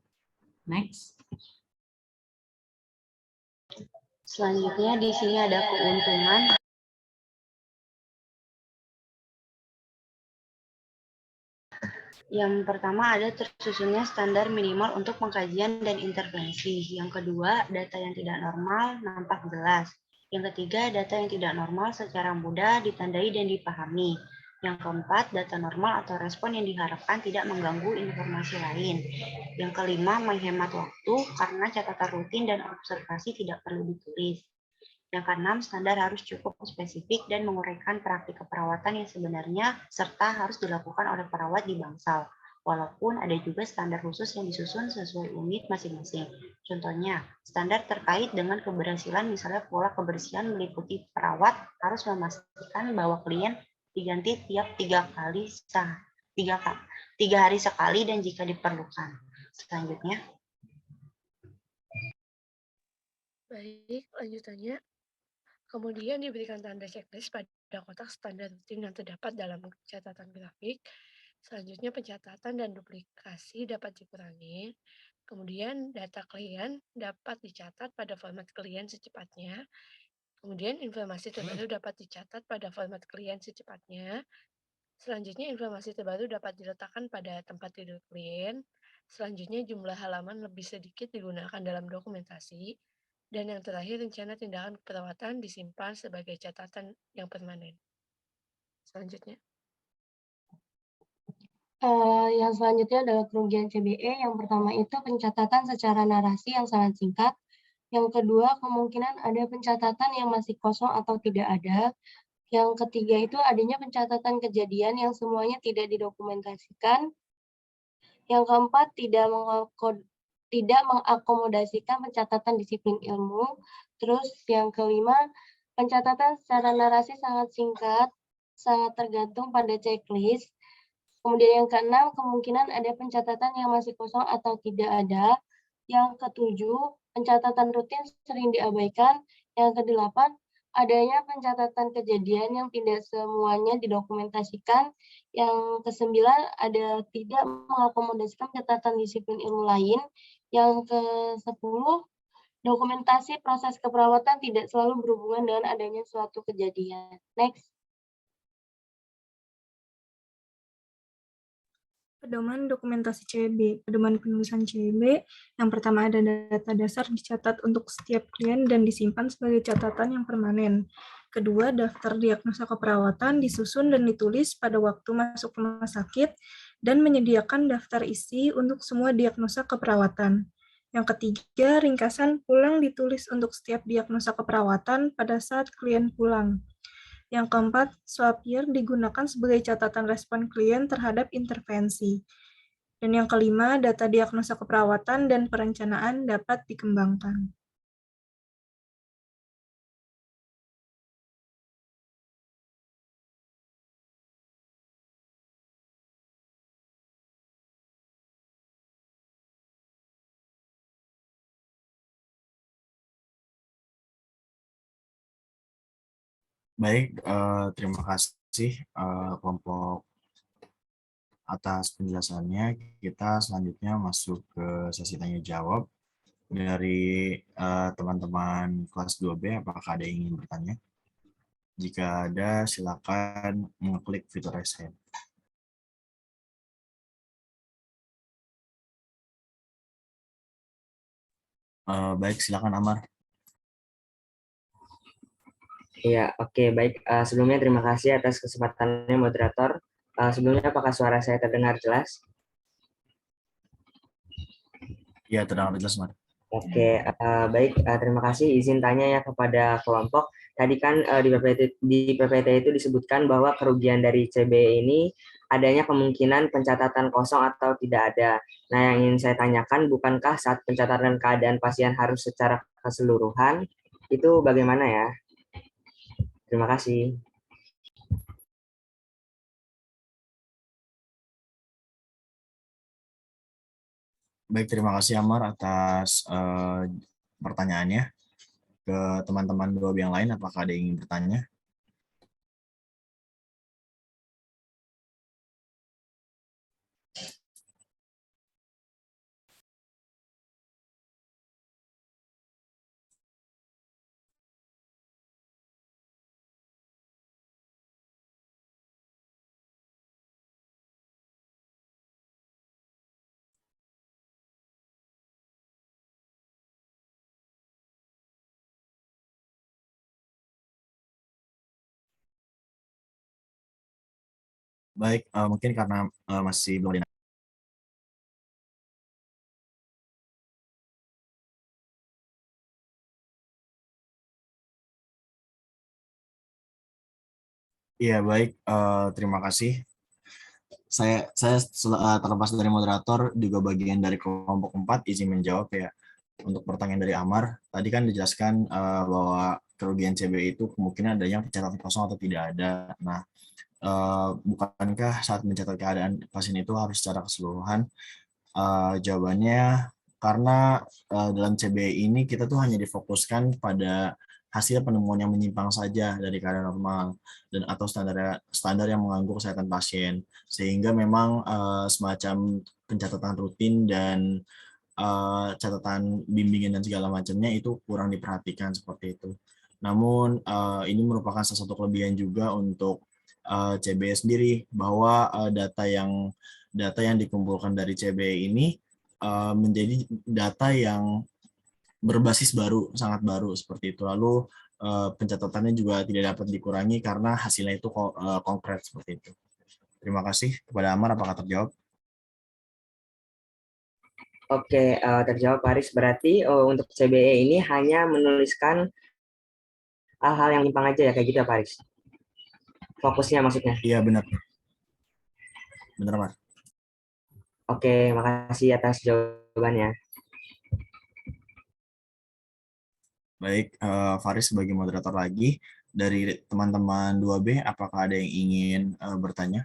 Next. Selanjutnya di sini ada keuntungan. Yang pertama ada tersusunnya standar minimal untuk pengkajian dan intervensi. Yang kedua, data yang tidak normal nampak jelas. Yang ketiga, data yang tidak normal secara mudah ditandai dan dipahami. Yang keempat, data normal atau respon yang diharapkan tidak mengganggu informasi lain. Yang kelima, menghemat waktu karena catatan rutin dan observasi tidak perlu ditulis. Yang keenam, standar harus cukup spesifik dan menguraikan praktik keperawatan yang sebenarnya serta harus dilakukan oleh perawat di bangsal. Walaupun ada juga standar khusus yang disusun sesuai unit masing-masing. Contohnya, standar terkait dengan keberhasilan misalnya pola kebersihan meliputi perawat harus memastikan bahwa klien diganti tiap 3 hari sekali dan jika diperlukan. Selanjutnya. Baik, lanjutannya. Kemudian diberikan tanda checklist pada kotak standar rutin yang terdapat dalam catatan grafik. Selanjutnya pencatatan dan duplikasi dapat dikurangi. Kemudian data klien dapat dicatat pada format klien secepatnya. Kemudian informasi terbaru dapat dicatat pada format klien secepatnya. Selanjutnya informasi terbaru dapat diletakkan pada tempat tidur klien. Selanjutnya jumlah halaman lebih sedikit digunakan dalam dokumentasi. Dan yang terakhir, rencana tindakan keperawatan disimpan sebagai catatan yang permanen. Selanjutnya. Yang selanjutnya adalah kerugian CBE. Yang pertama itu pencatatan secara narasi yang sangat singkat. Yang kedua, kemungkinan ada pencatatan yang masih kosong atau tidak ada. Yang ketiga itu adanya pencatatan kejadian yang semuanya tidak didokumentasikan. Yang keempat, tidak mengakomodasikan pencatatan disiplin ilmu. Terus yang kelima, pencatatan secara narasi sangat singkat, sangat tergantung pada checklist. Kemudian yang keenam, kemungkinan ada pencatatan yang masih kosong atau tidak ada. Yang ketujuh, pencatatan rutin sering diabaikan. Yang kedelapan, adanya pencatatan kejadian yang tidak semuanya didokumentasikan. Yang kesembilan, ada tidak mengakomodasikan catatan disiplin ilmu lain. Yang ke-10, dokumentasi proses keperawatan tidak selalu berhubungan dengan adanya suatu kejadian. Next. Pedoman dokumentasi CB. Pedoman penulisan CB, yang pertama ada data dasar dicatat untuk setiap klien dan disimpan sebagai catatan yang permanen. Kedua, daftar diagnosa keperawatan disusun dan ditulis pada waktu masuk rumah sakit dan menyediakan daftar isi untuk semua diagnosa keperawatan. Yang ketiga, ringkasan pulang ditulis untuk setiap diagnosa keperawatan pada saat klien pulang. Yang keempat, swab year digunakan sebagai catatan respon klien terhadap intervensi. Dan yang kelima, data diagnosa keperawatan dan perencanaan dapat dikembangkan. Baik, terima kasih kelompok atas penjelasannya. Kita selanjutnya masuk ke sesi tanya jawab dari teman-teman kelas 2B. Apakah ada yang ingin bertanya? Jika ada, silakan mengklik fitur raise hand. Baik, silakan Amar. Iya, oke, baik. Sebelumnya terima kasih atas kesempatannya moderator. Sebelumnya apakah suara saya terdengar jelas? Iya, terdengar jelas, Mar. Oke, baik. Terima kasih. Izin tanya ya kepada kelompok. Tadi kan di PPT itu disebutkan bahwa kerugian dari CB ini adanya kemungkinan pencatatan kosong atau tidak ada. Nah, yang ingin saya tanyakan, bukankah saat pencatatan keadaan pasien harus secara keseluruhan? Itu bagaimana ya? Terima kasih. Baik, terima kasih Amar atas pertanyaannya. Ke teman-teman 2B yang lain, apakah ada yang ingin bertanya? Baik, mungkin karena masih belum ada. Iya, baik. Terima kasih. Saya terlepas dari moderator, juga bagian dari kelompok 4, izin menjawab ya. Untuk pertanyaan dari Amar, tadi kan dijelaskan bahwa kerugian CBE itu kemungkinan adanya pencatatan kosong atau tidak ada. Nah, bukankah saat mencatat keadaan pasien itu harus secara keseluruhan? Jawabannya karena dalam CBE ini kita tuh hanya difokuskan pada hasil penemuan yang menyimpang saja dari keadaan normal dan atau standar yang mengganggu kesehatan pasien, sehingga memang semacam pencatatan rutin dan catatan bimbingan dan segala macamnya itu kurang diperhatikan seperti itu. Namun ini merupakan salah satu kelebihan juga untuk CBE sendiri, bahwa data yang dikumpulkan dari CBE ini menjadi data yang berbasis baru, sangat baru seperti itu. Lalu pencatatannya juga tidak dapat dikurangi karena hasilnya itu konkret seperti itu. Terima kasih. Kepada Amar, apakah terjawab? Oke, terjawab Paris. Berarti untuk CBE ini hanya menuliskan hal-hal yang menyimpang aja ya, kayak gitu ya Paris? Fokusnya maksudnya? Iya, benar. Benar, Mas. Oke, makasih atas jawabannya. Baik, Faris sebagai moderator lagi. Dari teman-teman 2B, apakah ada yang ingin bertanya?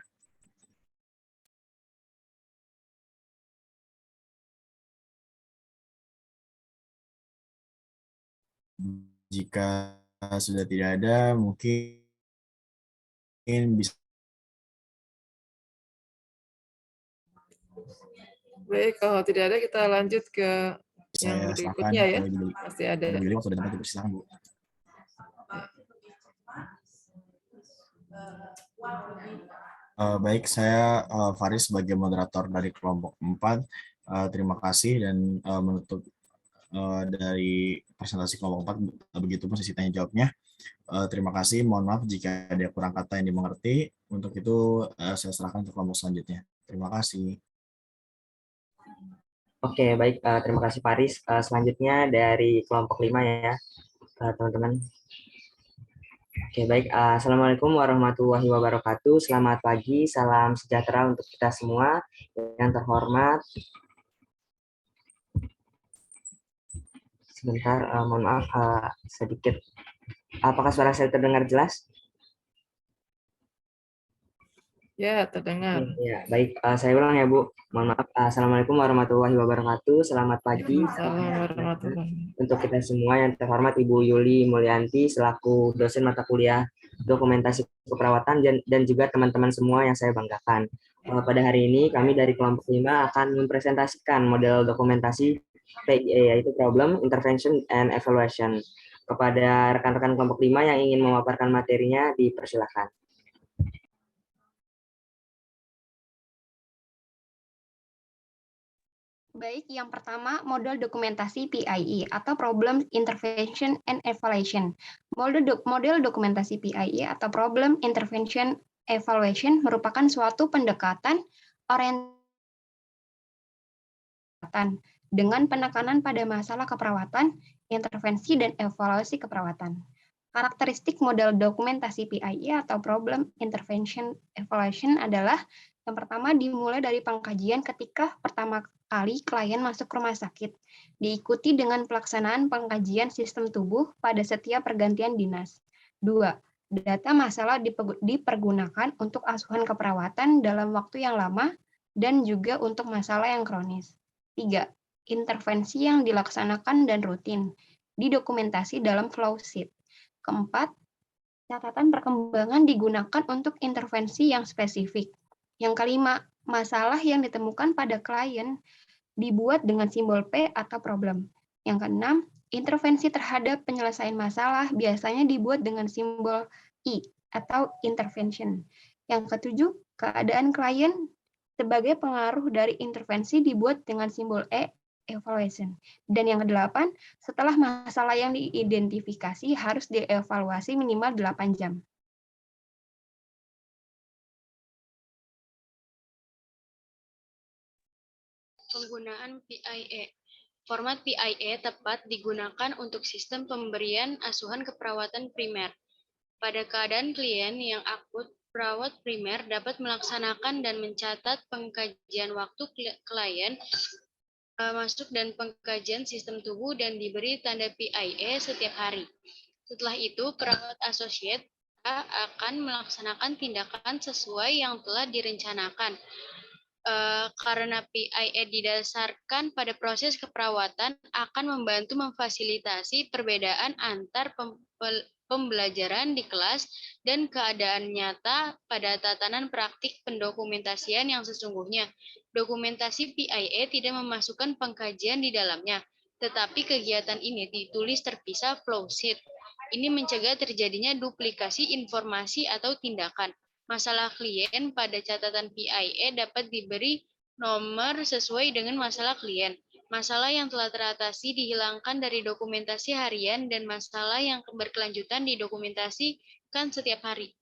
Jika sudah tidak ada, mungkin bisa. Baik, kalau tidak ada kita lanjut ke yang Saya serahkan berikutnya ya. ke Ibu Masih ada. Yuli, waktu dan tempat dipersilakan, Bu. Baik, saya Faris sebagai moderator dari kelompok 4. Terima kasih dan menutup dari presentasi kelompok 4, begitu pun sesi tanya jawabnya. Terima kasih, mohon maaf jika ada kurang kata yang dimengerti. Untuk itu saya serahkan ke kelompok selanjutnya. Terima kasih. Oke, baik. Terima kasih Paris. Selanjutnya dari kelompok 5 ya, teman-teman. Oke, baik. Assalamualaikum warahmatullahi wabarakatuh. Selamat pagi, salam sejahtera untuk kita semua. Yang terhormat, sebentar, mohon maaf sedikit. Apakah suara saya terdengar jelas? Ya, terdengar. Ya, baik. Saya ulang ya, Bu. Mohon maaf. Assalamualaikum warahmatullahi wabarakatuh. Selamat pagi. Untuk kita semua yang terhormat Ibu Yuli Mulyanti selaku dosen mata kuliah dokumentasi keperawatan dan juga teman-teman semua yang saya banggakan. Pada hari ini kami dari kelompok 5 akan mempresentasikan model dokumentasi PIE, yaitu Problem, Intervention, and Evaluation. Kepada rekan-rekan kelompok 5 yang ingin memaparkan materinya, dipersilakan. Baik, yang pertama model dokumentasi PIE atau Problem Intervention and Evaluation. Model dokumentasi PIE atau Problem Intervention Evaluation merupakan suatu pendekatan orientasi dengan penekanan pada masalah keperawatan, intervensi, dan evaluasi keperawatan. Karakteristik model dokumentasi PIE atau Problem Intervention Evaluation adalah yang pertama dimulai dari pengkajian ketika pertama kali klien masuk rumah sakit, diikuti dengan pelaksanaan pengkajian sistem tubuh pada setiap pergantian dinas. 2. Data masalah dipergunakan untuk asuhan keperawatan dalam waktu yang lama dan juga untuk masalah yang kronis. 3. Intervensi yang dilaksanakan dan rutin, didokumentasi dalam flow sheet. Keempat, catatan perkembangan digunakan untuk intervensi yang spesifik. Yang kelima, masalah yang ditemukan pada klien dibuat dengan simbol P atau problem. Yang keenam, intervensi terhadap penyelesaian masalah biasanya dibuat dengan simbol I atau intervention. Yang ketujuh, keadaan klien sebagai pengaruh dari intervensi dibuat dengan simbol E, evaluation. Dan yang kedelapan, setelah masalah yang diidentifikasi harus dievaluasi minimal 8 jam. Penggunaan PIE. Format PIE tepat digunakan untuk sistem pemberian asuhan keperawatan primer. Pada keadaan klien yang akut, perawat primer dapat melaksanakan dan mencatat pengkajian waktu klien masuk dan pengkajian sistem tubuh dan diberi tanda PIE setiap hari. Setelah itu, perawat associate akan melaksanakan tindakan sesuai yang telah direncanakan. Karena PIE didasarkan pada proses keperawatan akan membantu memfasilitasi perbedaan antar pembelajaran di kelas dan keadaan nyata pada tatanan praktik pendokumentasian yang sesungguhnya. Dokumentasi PIE tidak memasukkan pengkajian di dalamnya, tetapi kegiatan ini ditulis terpisah flowsheet. Ini mencegah terjadinya duplikasi informasi atau tindakan. Masalah klien pada catatan PIE dapat diberi nomor sesuai dengan masalah klien. Masalah yang telah teratasi dihilangkan dari dokumentasi harian dan masalah yang berkelanjutan didokumentasikan setiap hari.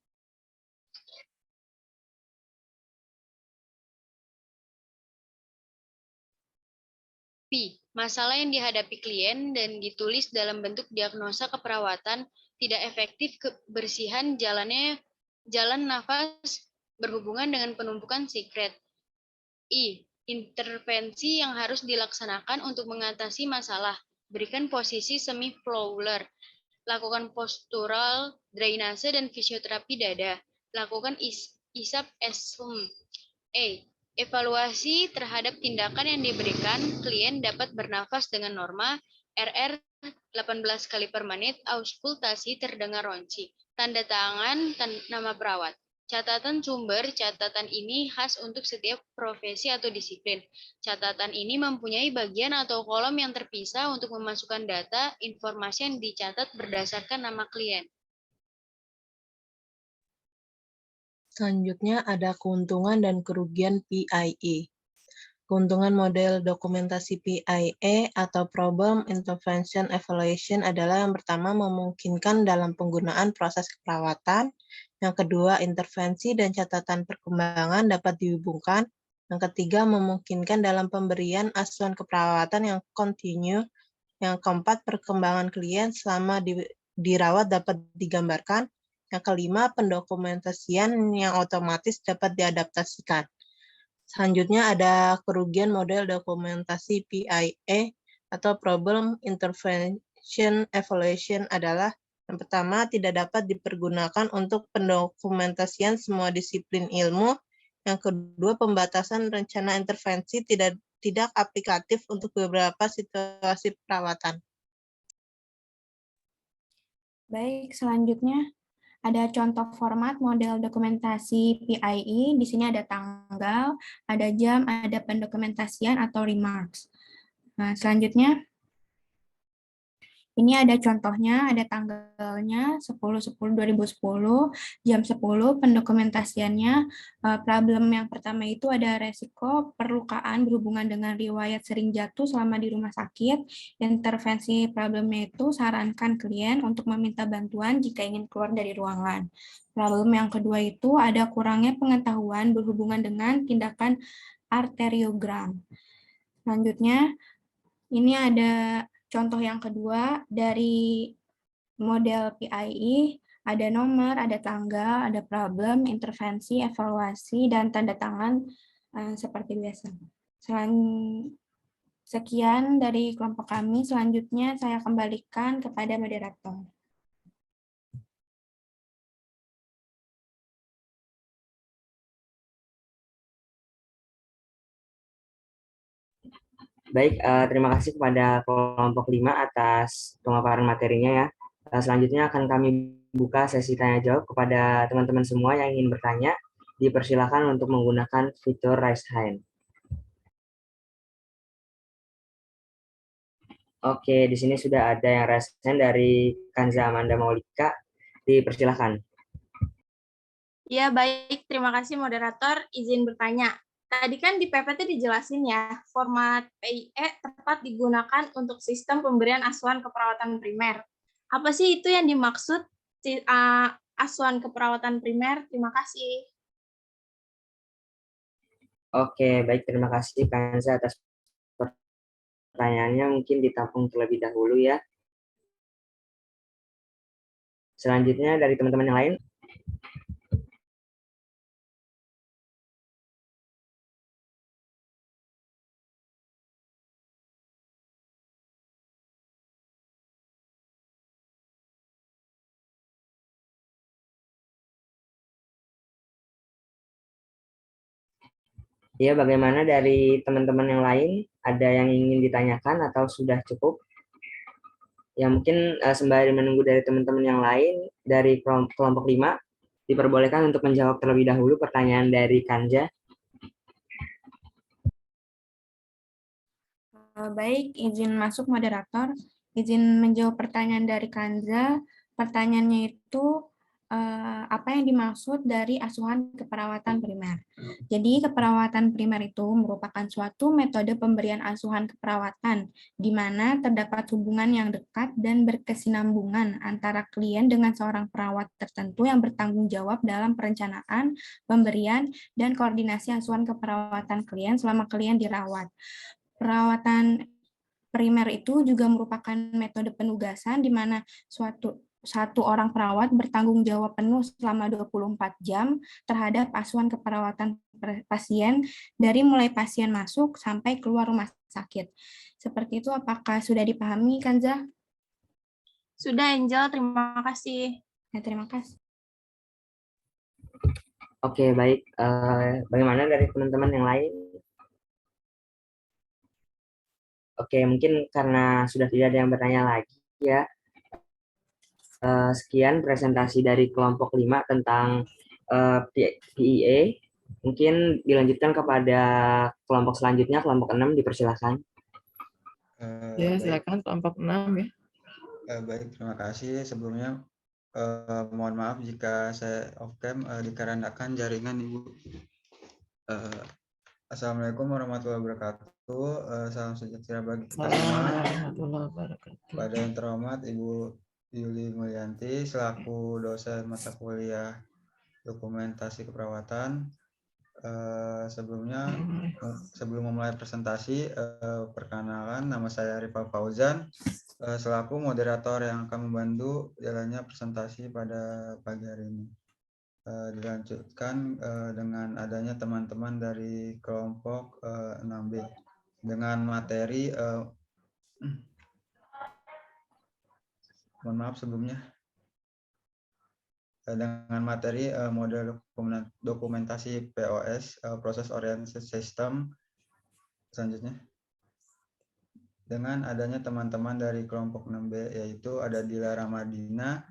P. Masalah yang dihadapi klien dan ditulis dalam bentuk diagnosa keperawatan tidak efektif kebersihan jalan nafas berhubungan dengan penumpukan secret. I. Intervensi yang harus dilaksanakan untuk mengatasi masalah. Berikan posisi semi-flowler. Lakukan postural, drainase, dan fisioterapi dada. Lakukan isap esum. E. Evaluasi terhadap tindakan yang diberikan, klien dapat bernafas dengan norma, RR 18 kali per menit, auskultasi terdengar ronci. Tanda tangan, nama perawat. Catatan sumber, catatan ini khas untuk setiap profesi atau disiplin. Catatan ini mempunyai bagian atau kolom yang terpisah untuk memasukkan data, informasi yang dicatat berdasarkan nama klien. Selanjutnya ada keuntungan dan kerugian PIE. Keuntungan model dokumentasi PIE atau Problem Intervention Evaluation adalah yang pertama memungkinkan dalam penggunaan proses keperawatan, yang kedua intervensi dan catatan perkembangan dapat dihubungkan, yang ketiga memungkinkan dalam pemberian asuhan keperawatan yang kontinu, yang keempat perkembangan klien selama dirawat dapat digambarkan, yang kelima pendokumentasian yang otomatis dapat diadaptasikan. Selanjutnya ada kerugian model dokumentasi PIE atau Problem Intervention Evaluation adalah yang pertama tidak dapat dipergunakan untuk pendokumentasian semua disiplin ilmu. Yang kedua pembatasan rencana intervensi tidak aplikatif untuk beberapa situasi perawatan. Baik, selanjutnya ada contoh format model dokumentasi PIE. Di sini ada tanggal, ada jam, ada pendokumentasian atau remarks. Nah, selanjutnya ini ada contohnya, ada tanggalnya 10/10/2010, jam 10, pendokumentasiannya. Problem yang pertama itu ada resiko perlukaan berhubungan dengan riwayat sering jatuh selama di rumah sakit. Intervensi problemnya itu sarankan klien untuk meminta bantuan jika ingin keluar dari ruangan. Problem yang kedua itu ada kurangnya pengetahuan berhubungan dengan tindakan arteriogram. Selanjutnya, ini ada contoh yang kedua dari model PIE, ada nomor, ada tanggal, ada problem, intervensi, evaluasi, dan tanda tangan seperti biasa. Sekian dari kelompok kami, selanjutnya saya kembalikan kepada moderator. Baik, terima kasih kepada kelompok 5 atas pemaparan materinya ya. Selanjutnya akan kami buka sesi tanya jawab kepada teman-teman semua yang ingin bertanya. Dipersilakan untuk menggunakan fitur raise hand. Oke, di sini sudah ada yang raise hand dari Kanza Amanda Maulika. Dipersilakan. Ya, baik. Terima kasih moderator. Izin bertanya. Tadi kan di PPT dijelasin ya, format PIE tepat digunakan untuk sistem pemberian asuhan keperawatan primer. Apa sih itu yang dimaksud asuhan keperawatan primer? Terima kasih. Oke, baik. Terima kasih Kanza atas pertanyaannya mungkin ditampung terlebih dahulu ya. Selanjutnya dari teman-teman yang lain. Ya, bagaimana dari teman-teman yang lain? Ada yang ingin ditanyakan atau sudah cukup? Ya, mungkin sembari menunggu dari teman-teman yang lain, dari kelompok 5, diperbolehkan untuk menjawab terlebih dahulu pertanyaan dari Kanja. Baik, izin masuk moderator. Izin menjawab pertanyaan dari Kanza. Pertanyaannya itu, apa yang dimaksud dari asuhan keperawatan primer? Jadi keperawatan primer itu merupakan suatu metode pemberian asuhan keperawatan di mana terdapat hubungan yang dekat dan berkesinambungan antara klien dengan seorang perawat tertentu yang bertanggung jawab dalam perencanaan, pemberian, dan koordinasi asuhan keperawatan klien selama klien dirawat. Perawatan primer itu juga merupakan metode penugasan di mana satu orang perawat bertanggung jawab penuh selama 24 jam terhadap asuhan keperawatan pasien dari mulai pasien masuk sampai keluar rumah sakit. Seperti itu, apakah sudah dipahami, Kanza? Sudah, Angel. Terima kasih. Ya, terima kasih. Oke, baik. Bagaimana dari teman-teman yang lain? Oke, mungkin karena sudah tidak ada yang bertanya lagi ya. Sekian presentasi dari kelompok 5 tentang PIA. Mungkin dilanjutkan kepada kelompok selanjutnya, kelompok 6, dipersilakan. Ya, silakan kelompok 6 ya. Baik, terima kasih. Sebelumnya mohon maaf jika saya off cam dikarenakan jaringan Ibu. Assalamualaikum warahmatullahi wabarakatuh. Salam sejahtera bagi kita semua. Pada yang terhormat Ibu Yuli Mulyanti selaku dosen mata kuliah dokumentasi keperawatan. Sebelum memulai presentasi, perkenalan, nama saya Rifal Fauzan selaku moderator yang akan membantu jalannya presentasi pada pagi hari ini. Dilanjutkan dengan adanya teman-teman dari kelompok 6B dengan materi mohon maaf sebelumnya dengan materi model dokumentasi POS Process Oriented System. Selanjutnya dengan adanya teman-teman dari kelompok 6B yaitu ada Dilara Madina,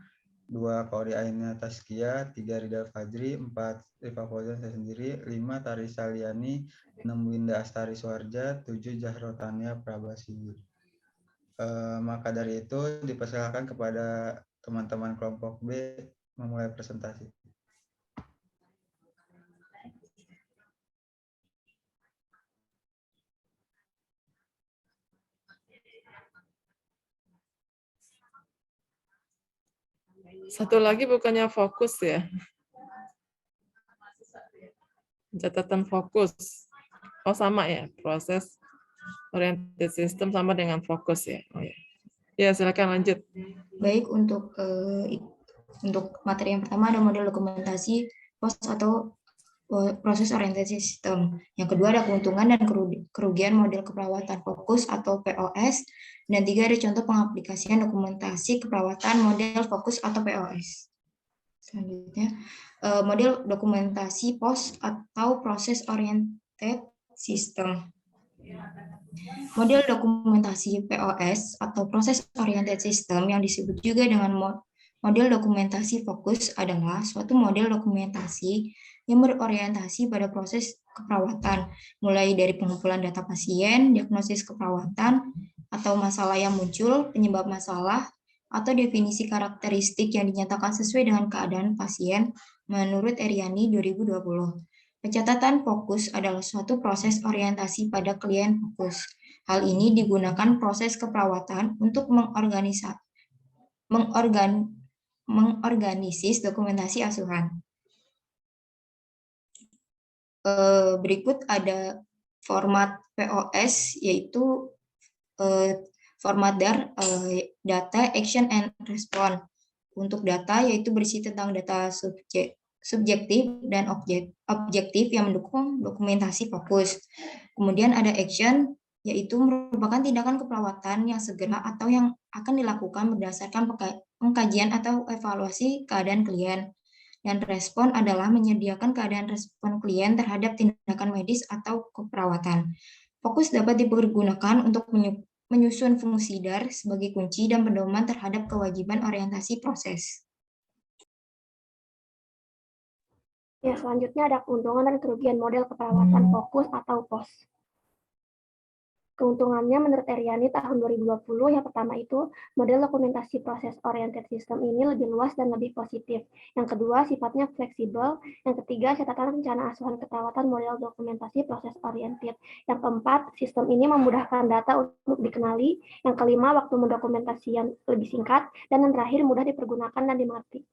2 Kauri Aina Taskia, 3 Ridal Fajri, 4 Rifa Fauzan saya sendiri, 5 Tarisa Liani, 6 Winda Astari Suarja, 7 Jahrotania Prabasi. Maka dari itu dipersilakan kepada teman-teman kelompok B memulai presentasi. Satu lagi bukannya fokus ya? Catatan fokus. Oh, sama ya, proses oriented system sama dengan fokus ya. Oh ya. Ya, silakan lanjut. Baik, untuk materi yang pertama ada model dokumentasi POS atau proses orientasi sistem. Yang kedua ada keuntungan dan kerugian model keperawatan fokus atau POS. Dan 3 ada contoh pengaplikasian dokumentasi keperawatan model fokus atau POS. Selanjutnya, model dokumentasi POS atau proses oriented system. Model dokumentasi POS atau proses oriented system yang disebut juga dengan model dokumentasi fokus adalah suatu model dokumentasi yang berorientasi pada proses keperawatan, mulai dari pengumpulan data pasien, diagnosis keperawatan, atau masalah yang muncul, penyebab masalah, atau definisi karakteristik yang dinyatakan sesuai dengan keadaan pasien menurut Eriani 2020. Pencatatan fokus adalah suatu proses orientasi pada klien fokus. Hal ini digunakan proses keperawatan untuk mengorganisis dokumentasi asuhan. Berikut ada format POS, yaitu format data, action, and response. Untuk data yaitu berisi tentang data subjektif dan objektif yang mendukung dokumentasi fokus. Kemudian ada action, yaitu merupakan tindakan keperawatan yang segera atau yang akan dilakukan berdasarkan pengkajian atau evaluasi keadaan klien. Dan respon adalah menyediakan keadaan respon klien terhadap tindakan medis atau keperawatan. Fokus dapat dipergunakan untuk menyusun fungsi DAR sebagai kunci dan pedoman terhadap kewajiban orientasi proses. Ya, selanjutnya ada keuntungan dan kerugian model keperawatan fokus atau POS. Keuntungannya menurut Eriani tahun 2020 yang pertama itu model dokumentasi proses oriented system ini lebih luas dan lebih positif. Yang kedua sifatnya fleksibel. Yang ketiga catatan rencana asuhan keperawatan model dokumentasi proses oriented. Yang keempat sistem ini memudahkan data untuk dikenali. Yang kelima waktu mendokumentasian lebih singkat. Dan yang terakhir mudah dipergunakan dan dimengerti.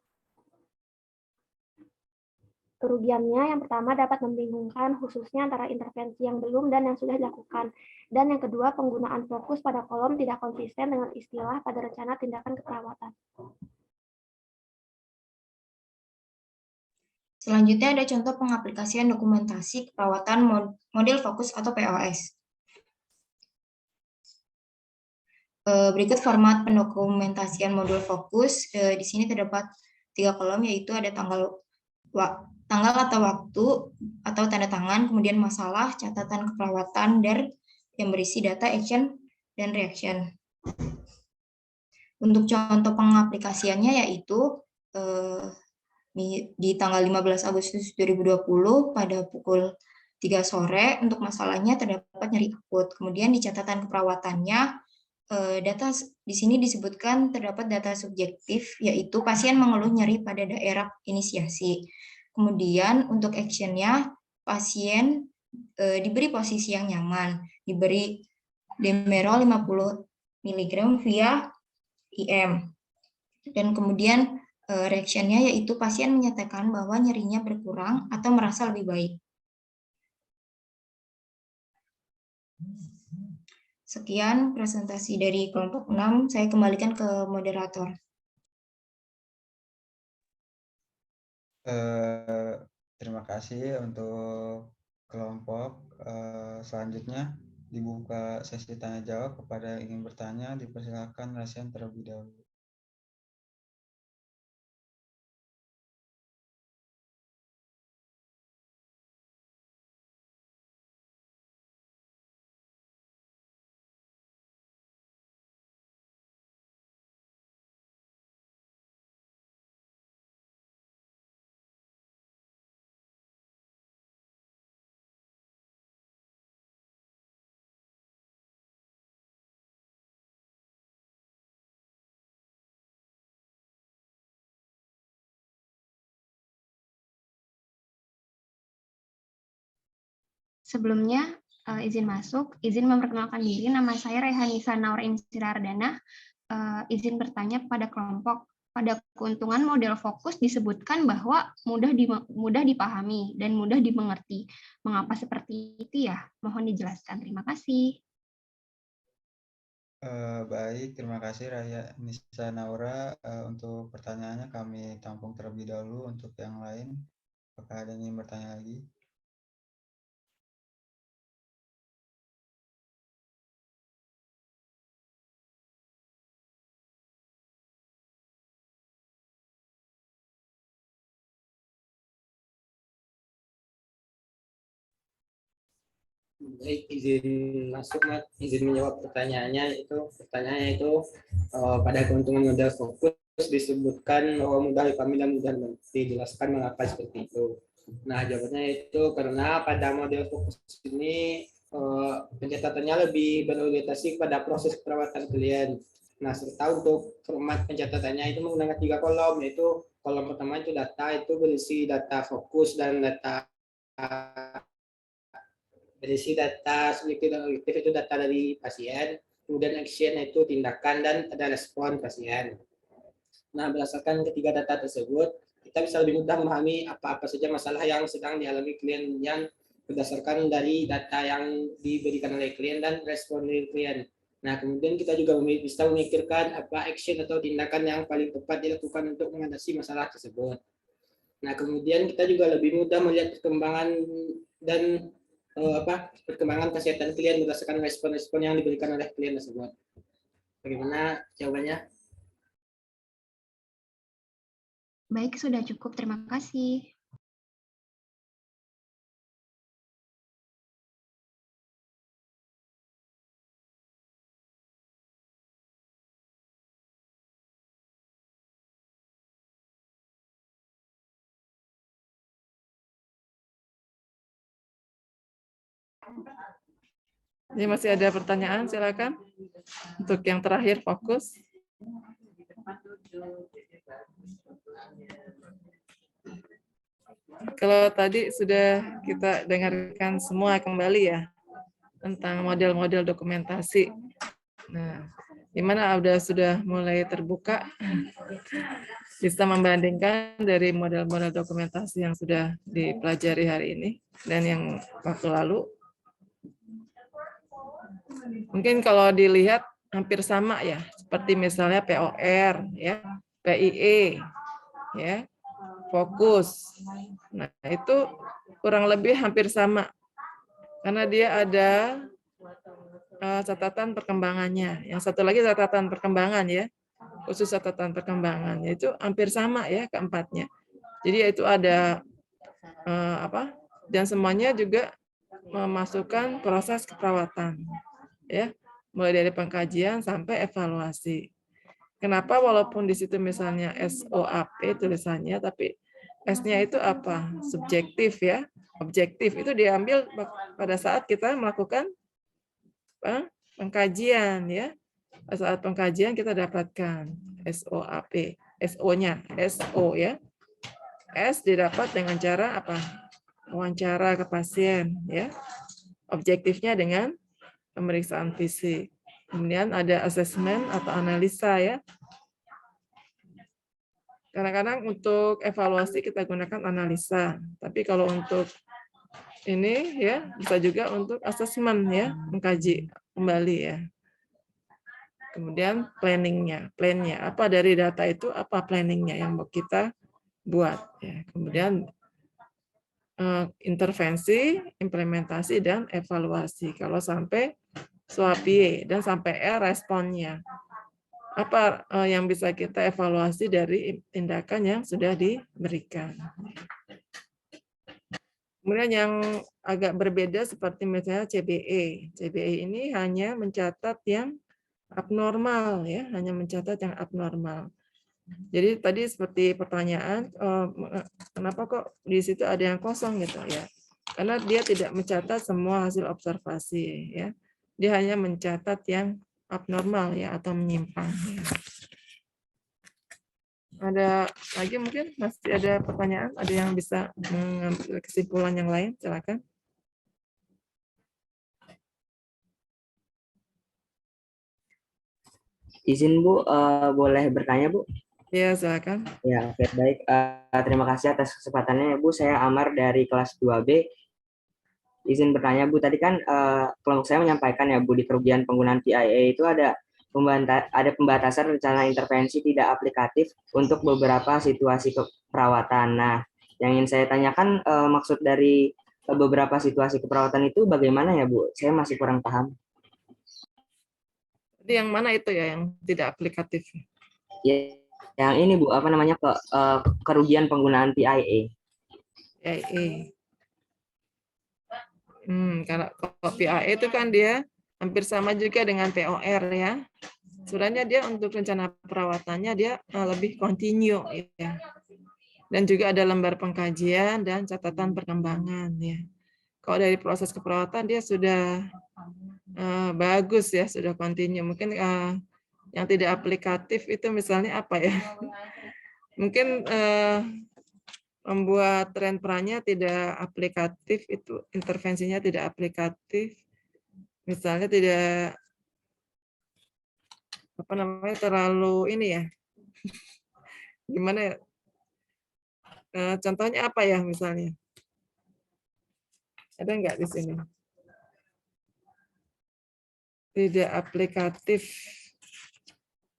Kerugiannya yang pertama dapat membingungkan khususnya antara intervensi yang belum dan yang sudah dilakukan. Dan yang kedua penggunaan fokus pada kolom tidak konsisten dengan istilah pada rencana tindakan keperawatan. Selanjutnya ada contoh pengaplikasian dokumentasi keperawatan model fokus atau POS. Berikut format pendokumentasian modul fokus. Di sini terdapat 3 kolom yaitu ada tanggal atau waktu atau tanda tangan, kemudian masalah, catatan keperawatan, DAR yang berisi data, action, dan reaction. Untuk contoh pengaplikasiannya yaitu di tanggal 15 Agustus 2020 pada pukul 3 sore untuk masalahnya terdapat nyeri akut. Kemudian di catatan keperawatannya data di sini disebutkan terdapat data subjektif yaitu pasien mengeluh nyeri pada daerah inisiasi. Kemudian untuk actionnya pasien diberi posisi yang nyaman, diberi Demerol 50 mg via IM. Dan kemudian reactionnya yaitu pasien menyatakan bahwa nyerinya berkurang atau merasa lebih baik. Sekian presentasi dari kelompok 6, saya kembalikan ke moderator. Terima kasih untuk kelompok. Selanjutnya dibuka sesi tanya jawab. Kepada yang ingin bertanya dipersilakan raise hand terlebih dahulu. Sebelumnya, izin masuk, izin memperkenalkan diri, nama saya Rehanisa Naur Insirardana, izin bertanya kepada kelompok. Pada keuntungan model fokus disebutkan bahwa mudah dipahami dan mudah dimengerti. Mengapa seperti itu ya? Mohon dijelaskan. Terima kasih. Baik, terima kasih Raya Nisa Naura. Untuk pertanyaannya kami tampung terlebih dahulu. Untuk yang lain, apakah ada yang ingin bertanya lagi? Baik, izin masuk, Mat. Izin menjawab pertanyaannya itu pada keuntungan model fokus disebutkan mudah dipahami dan mudah mengerti. Jelaskan mengapa seperti itu. Nah, jawabannya itu karena pada model fokus ini pencatatannya lebih berorientasi pada proses perawatan klien. Nah, serta untuk format pencatatannya itu menggunakan 3 kolom, yaitu kolom pertama itu data, itu berisi data fokus dan data berisi data subjektif dan objektif itu data dari pasien, kemudian action itu tindakan dan ada respon pasien. Nah, berdasarkan ketiga data tersebut, kita bisa lebih mudah memahami apa-apa saja masalah yang sedang dialami klien yang berdasarkan dari data yang diberikan oleh klien dan respon dari klien. Nah, kemudian kita juga bisa memikirkan apa action atau tindakan yang paling tepat dilakukan untuk mengatasi masalah tersebut. Nah, kemudian kita juga lebih mudah melihat perkembangan dan perkembangan kesehatan klien berdasarkan respon-respon yang diberikan oleh klien tersebut. Bagaimana jawabannya? Baik, sudah cukup. Terima kasih. Ini masih ada pertanyaan, silakan. Untuk yang terakhir fokus. Kalau tadi sudah kita dengarkan semua kembali ya tentang model-model dokumentasi. Nah, gimana sudah mulai terbuka, bisa membandingkan dari model-model dokumentasi yang sudah dipelajari hari ini dan yang waktu lalu. Mungkin kalau dilihat hampir sama ya, seperti misalnya POR, ya, PIE, ya, fokus. Nah, itu kurang lebih hampir sama karena dia ada catatan perkembangannya. Yang satu lagi catatan perkembangan ya, khusus catatan perkembangan. Itu hampir sama ya keempatnya. Jadi itu ada dan semuanya juga memasukkan proses keperawatan ya, mulai dari pengkajian sampai evaluasi. Kenapa walaupun di situ misalnya SOAP tulisannya, tapi S-nya itu apa? Subjektif ya, objektif itu diambil pada saat kita melakukan pengkajian ya. Pada saat pengkajian kita dapatkan SOAP, SO-nya, SO ya. S didapat dengan cara apa? Wawancara ke pasien ya. Objektifnya dengan pemeriksaan fisik. Kemudian ada asesmen atau analisa ya. Kadang-kadang untuk evaluasi kita gunakan analisa, tapi kalau untuk ini ya bisa juga untuk asesmen ya, mengkaji kembali ya. Kemudian planningnya, apa dari data itu, apa planningnya yang mau kita buat ya. Kemudian intervensi, implementasi dan evaluasi. Kalau sampai SWAP dan sampai R responnya. Apa yang bisa kita evaluasi dari tindakan yang sudah diberikan. Kemudian yang agak berbeda seperti misalnya CBE. CBE ini hanya mencatat yang abnormal ya, hanya mencatat yang abnormal. Jadi tadi seperti pertanyaan, kenapa kok di situ ada yang kosong gitu ya? Karena dia tidak mencatat semua hasil observasi ya. Dia hanya mencatat yang abnormal ya atau menyimpang. Ya. Ada lagi mungkin masih ada pertanyaan, ada yang bisa mengambil kesimpulan yang lain, silakan. Izin Bu, boleh bertanya Bu? Ya, silakan. Ya, oke, baik. Terima kasih atas kesempatannya ya Bu. Saya Amar dari kelas 2B. Izin bertanya Bu, tadi kan kelompok saya menyampaikan ya Bu, di kerugian penggunaan PIA itu ada pembatasan rencana intervensi tidak aplikatif untuk beberapa situasi keperawatan. Nah, yang ingin saya tanyakan maksud dari beberapa situasi keperawatan itu bagaimana ya Bu? Saya masih kurang paham. Jadi yang mana itu ya yang tidak aplikatif? Ya, yang ini Bu, apa namanya kerugian penggunaan PIA. PIA. Kalau PIA itu kan dia hampir sama juga dengan POR ya. Sebenarnya dia untuk rencana perawatannya dia lebih kontinu ya. Dan juga ada lembar pengkajian dan catatan perkembangan ya. Kalau dari proses keperawatan dia sudah bagus ya, sudah kontinu. Mungkin yang tidak aplikatif itu misalnya apa ya? Mungkin membuat tren perannya tidak aplikatif, itu intervensinya tidak aplikatif, misalnya tidak terlalu ini ya, gimana ya, contohnya apa ya misalnya, ada nggak di sini? Tidak aplikatif.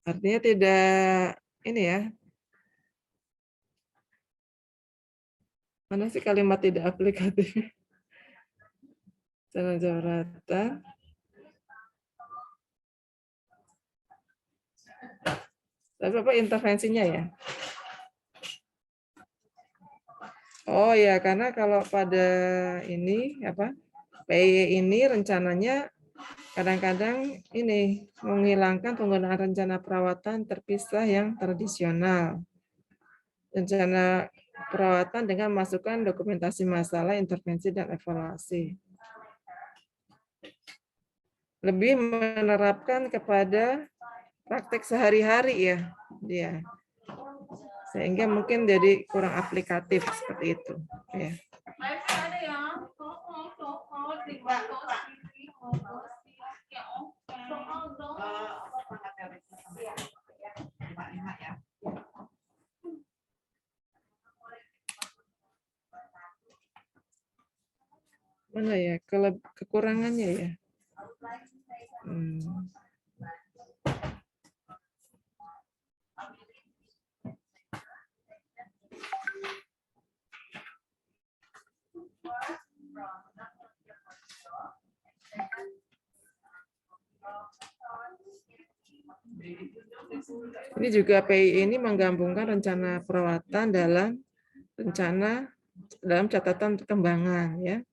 Artinya tidak ini ya. Mana sih kalimat tidak aplikatif? Cara jabatan. Tapi apa intervensinya ya? Oh ya, karena kalau pada ini apa? PIY ini rencananya kadang-kadang ini menghilangkan penggunaan rencana perawatan terpisah yang tradisional. Rencana perawatan dengan masukan dokumentasi masalah, intervensi, dan evaluasi. Lebih menerapkan kepada praktek sehari-hari ya, dia. Sehingga mungkin jadi kurang aplikatif seperti itu. Ya. Mana ya kekurangannya ya? Ini juga PI ini menggabungkan rencana perawatan dalam catatan perkembangan ya.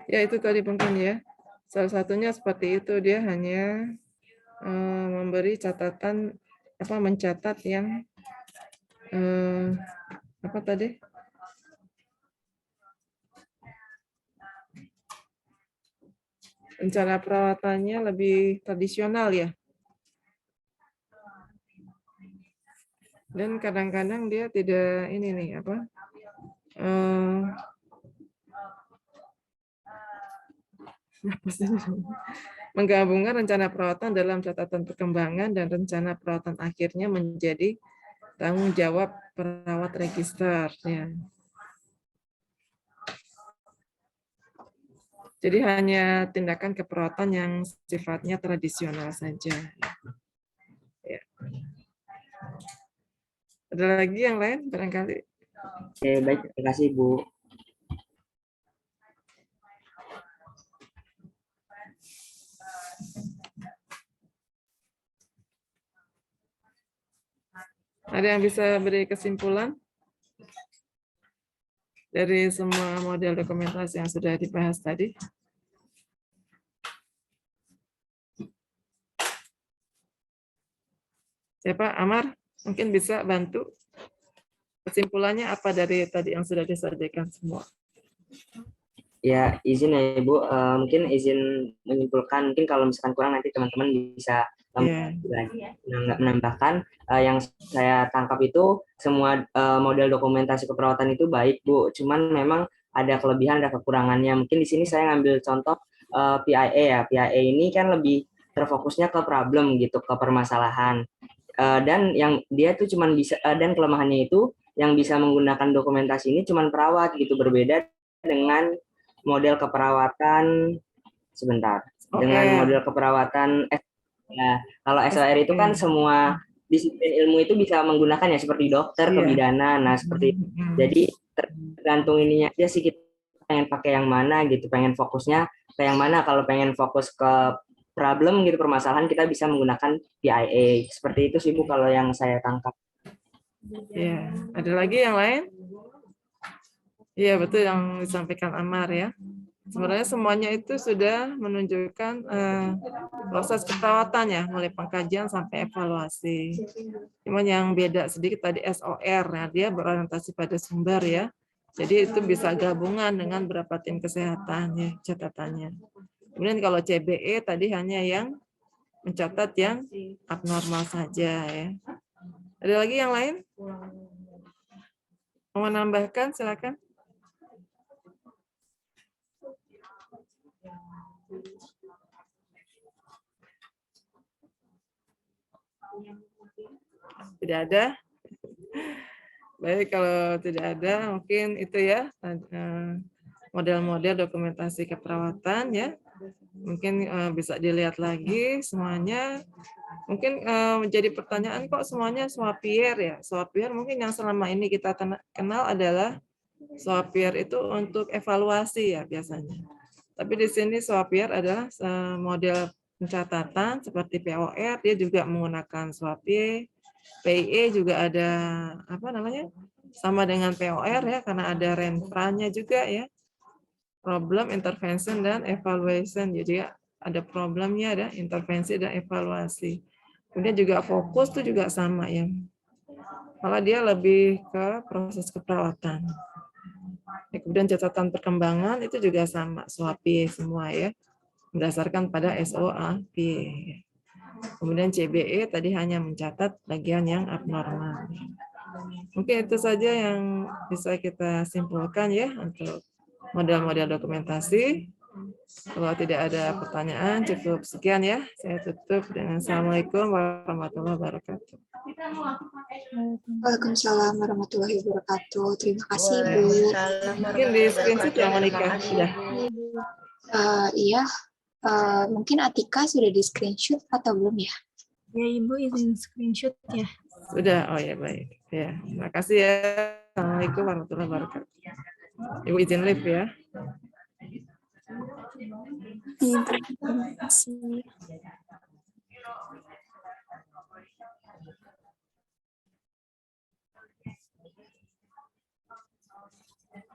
Ya itu tadi mungkin ya. Salah satunya seperti itu, dia hanya memberi catatan mencatat yang apa tadi? Rencana perawatannya lebih tradisional ya. Dan kadang-kadang dia tidak ini nih apa? Menggabungkan rencana perawatan dalam catatan perkembangan dan rencana perawatan akhirnya menjadi tanggung jawab perawat register. Ya. Jadi hanya tindakan keperawatan yang sifatnya tradisional saja. Ya. Ada lagi yang lain barangkali? Oke, baik, terima kasih Bu. Ada yang bisa beri kesimpulan dari semua model dokumentasi yang sudah dibahas tadi? Siapa? Amar? Mungkin bisa bantu. Kesimpulannya apa dari tadi yang sudah disampaikan semua? Ya, izin ya Ibu, mungkin izin menyimpulkan, mungkin kalau misalkan kurang nanti teman-teman bisa menambahkan. Yang saya tangkap itu semua model dokumentasi keperawatan itu baik Bu, cuman memang ada kelebihan, ada kekurangannya. Mungkin di sini saya ngambil contoh PIA ya. PIA ini kan lebih terfokusnya ke problem gitu, ke permasalahan. Dan yang dia tuh cuman bisa dan kelemahannya itu yang bisa menggunakan dokumentasi ini cuman perawat gitu, berbeda dengan model keperawatan dengan model keperawatan ya, kalau SOR itu kan semua disiplin ilmu itu bisa menggunakan ya, seperti dokter, kebidana, nah seperti itu. Jadi tergantung ininya aja sih, kita pengen pakai yang mana gitu, pengen fokusnya ke yang mana. Kalau pengen fokus ke problem gitu, permasalahan, kita bisa menggunakan PIA. Seperti itu sih Bu kalau yang saya tangkap. Ya, ada lagi yang lain? Iya, betul yang disampaikan Amar ya. Sebenarnya semuanya itu sudah menunjukkan proses keperawatan ya, mulai pengkajian sampai evaluasi. Cuman yang beda sedikit tadi SOR, ya, dia berorientasi pada sumber ya. Jadi itu bisa gabungan dengan beberapa tim kesehatan ya catatannya. Kemudian kalau CBE tadi hanya yang mencatat yang abnormal saja ya. Ada lagi yang lain? Mau menambahkan, silakan. Tidak ada? Baik, kalau tidak ada, mungkin itu ya model-model dokumentasi keperawatan ya. Mungkin bisa dilihat lagi semuanya. Mungkin menjadi pertanyaan kok semuanya Swappier ya. Swappier mungkin yang selama ini kita kenal adalah Swappier itu untuk evaluasi ya biasanya. Tapi di sini Swappier adalah model pencatatan seperti POR, dia juga menggunakan Swappier. PIE juga ada apa namanya? Sama dengan POR ya karena ada RENFRA-nya juga ya. Problem, intervention dan evaluation. Jadi ada problemnya, ada intervensi dan evaluasi. Kemudian juga fokus itu juga sama ya. Malah dia lebih ke proses keperawatan. Kemudian catatan perkembangan itu juga sama, SWAPI semua ya. Berdasarkan pada SOAP. Kemudian CBE tadi hanya mencatat bagian yang abnormal. Mungkin itu saja yang bisa kita simpulkan ya untuk model-model dokumentasi. Kalau tidak ada pertanyaan, cukup sekian ya. Saya tutup dengan Assalamualaikum warahmatullahi wabarakatuh. Waalaikumsalam warahmatullahi wabarakatuh. Terima kasih, Bu. Mungkin di screenshot ya, Monica. Sudah. Iya. Mungkin Atika sudah di screenshot atau belum ya? Ya, Ibu izin screenshot ya. Sudah, oh ya baik. Ya, terima kasih ya. Assalamualaikum warahmatullahi wabarakatuh. Ibu izin live ya. Terima kasih.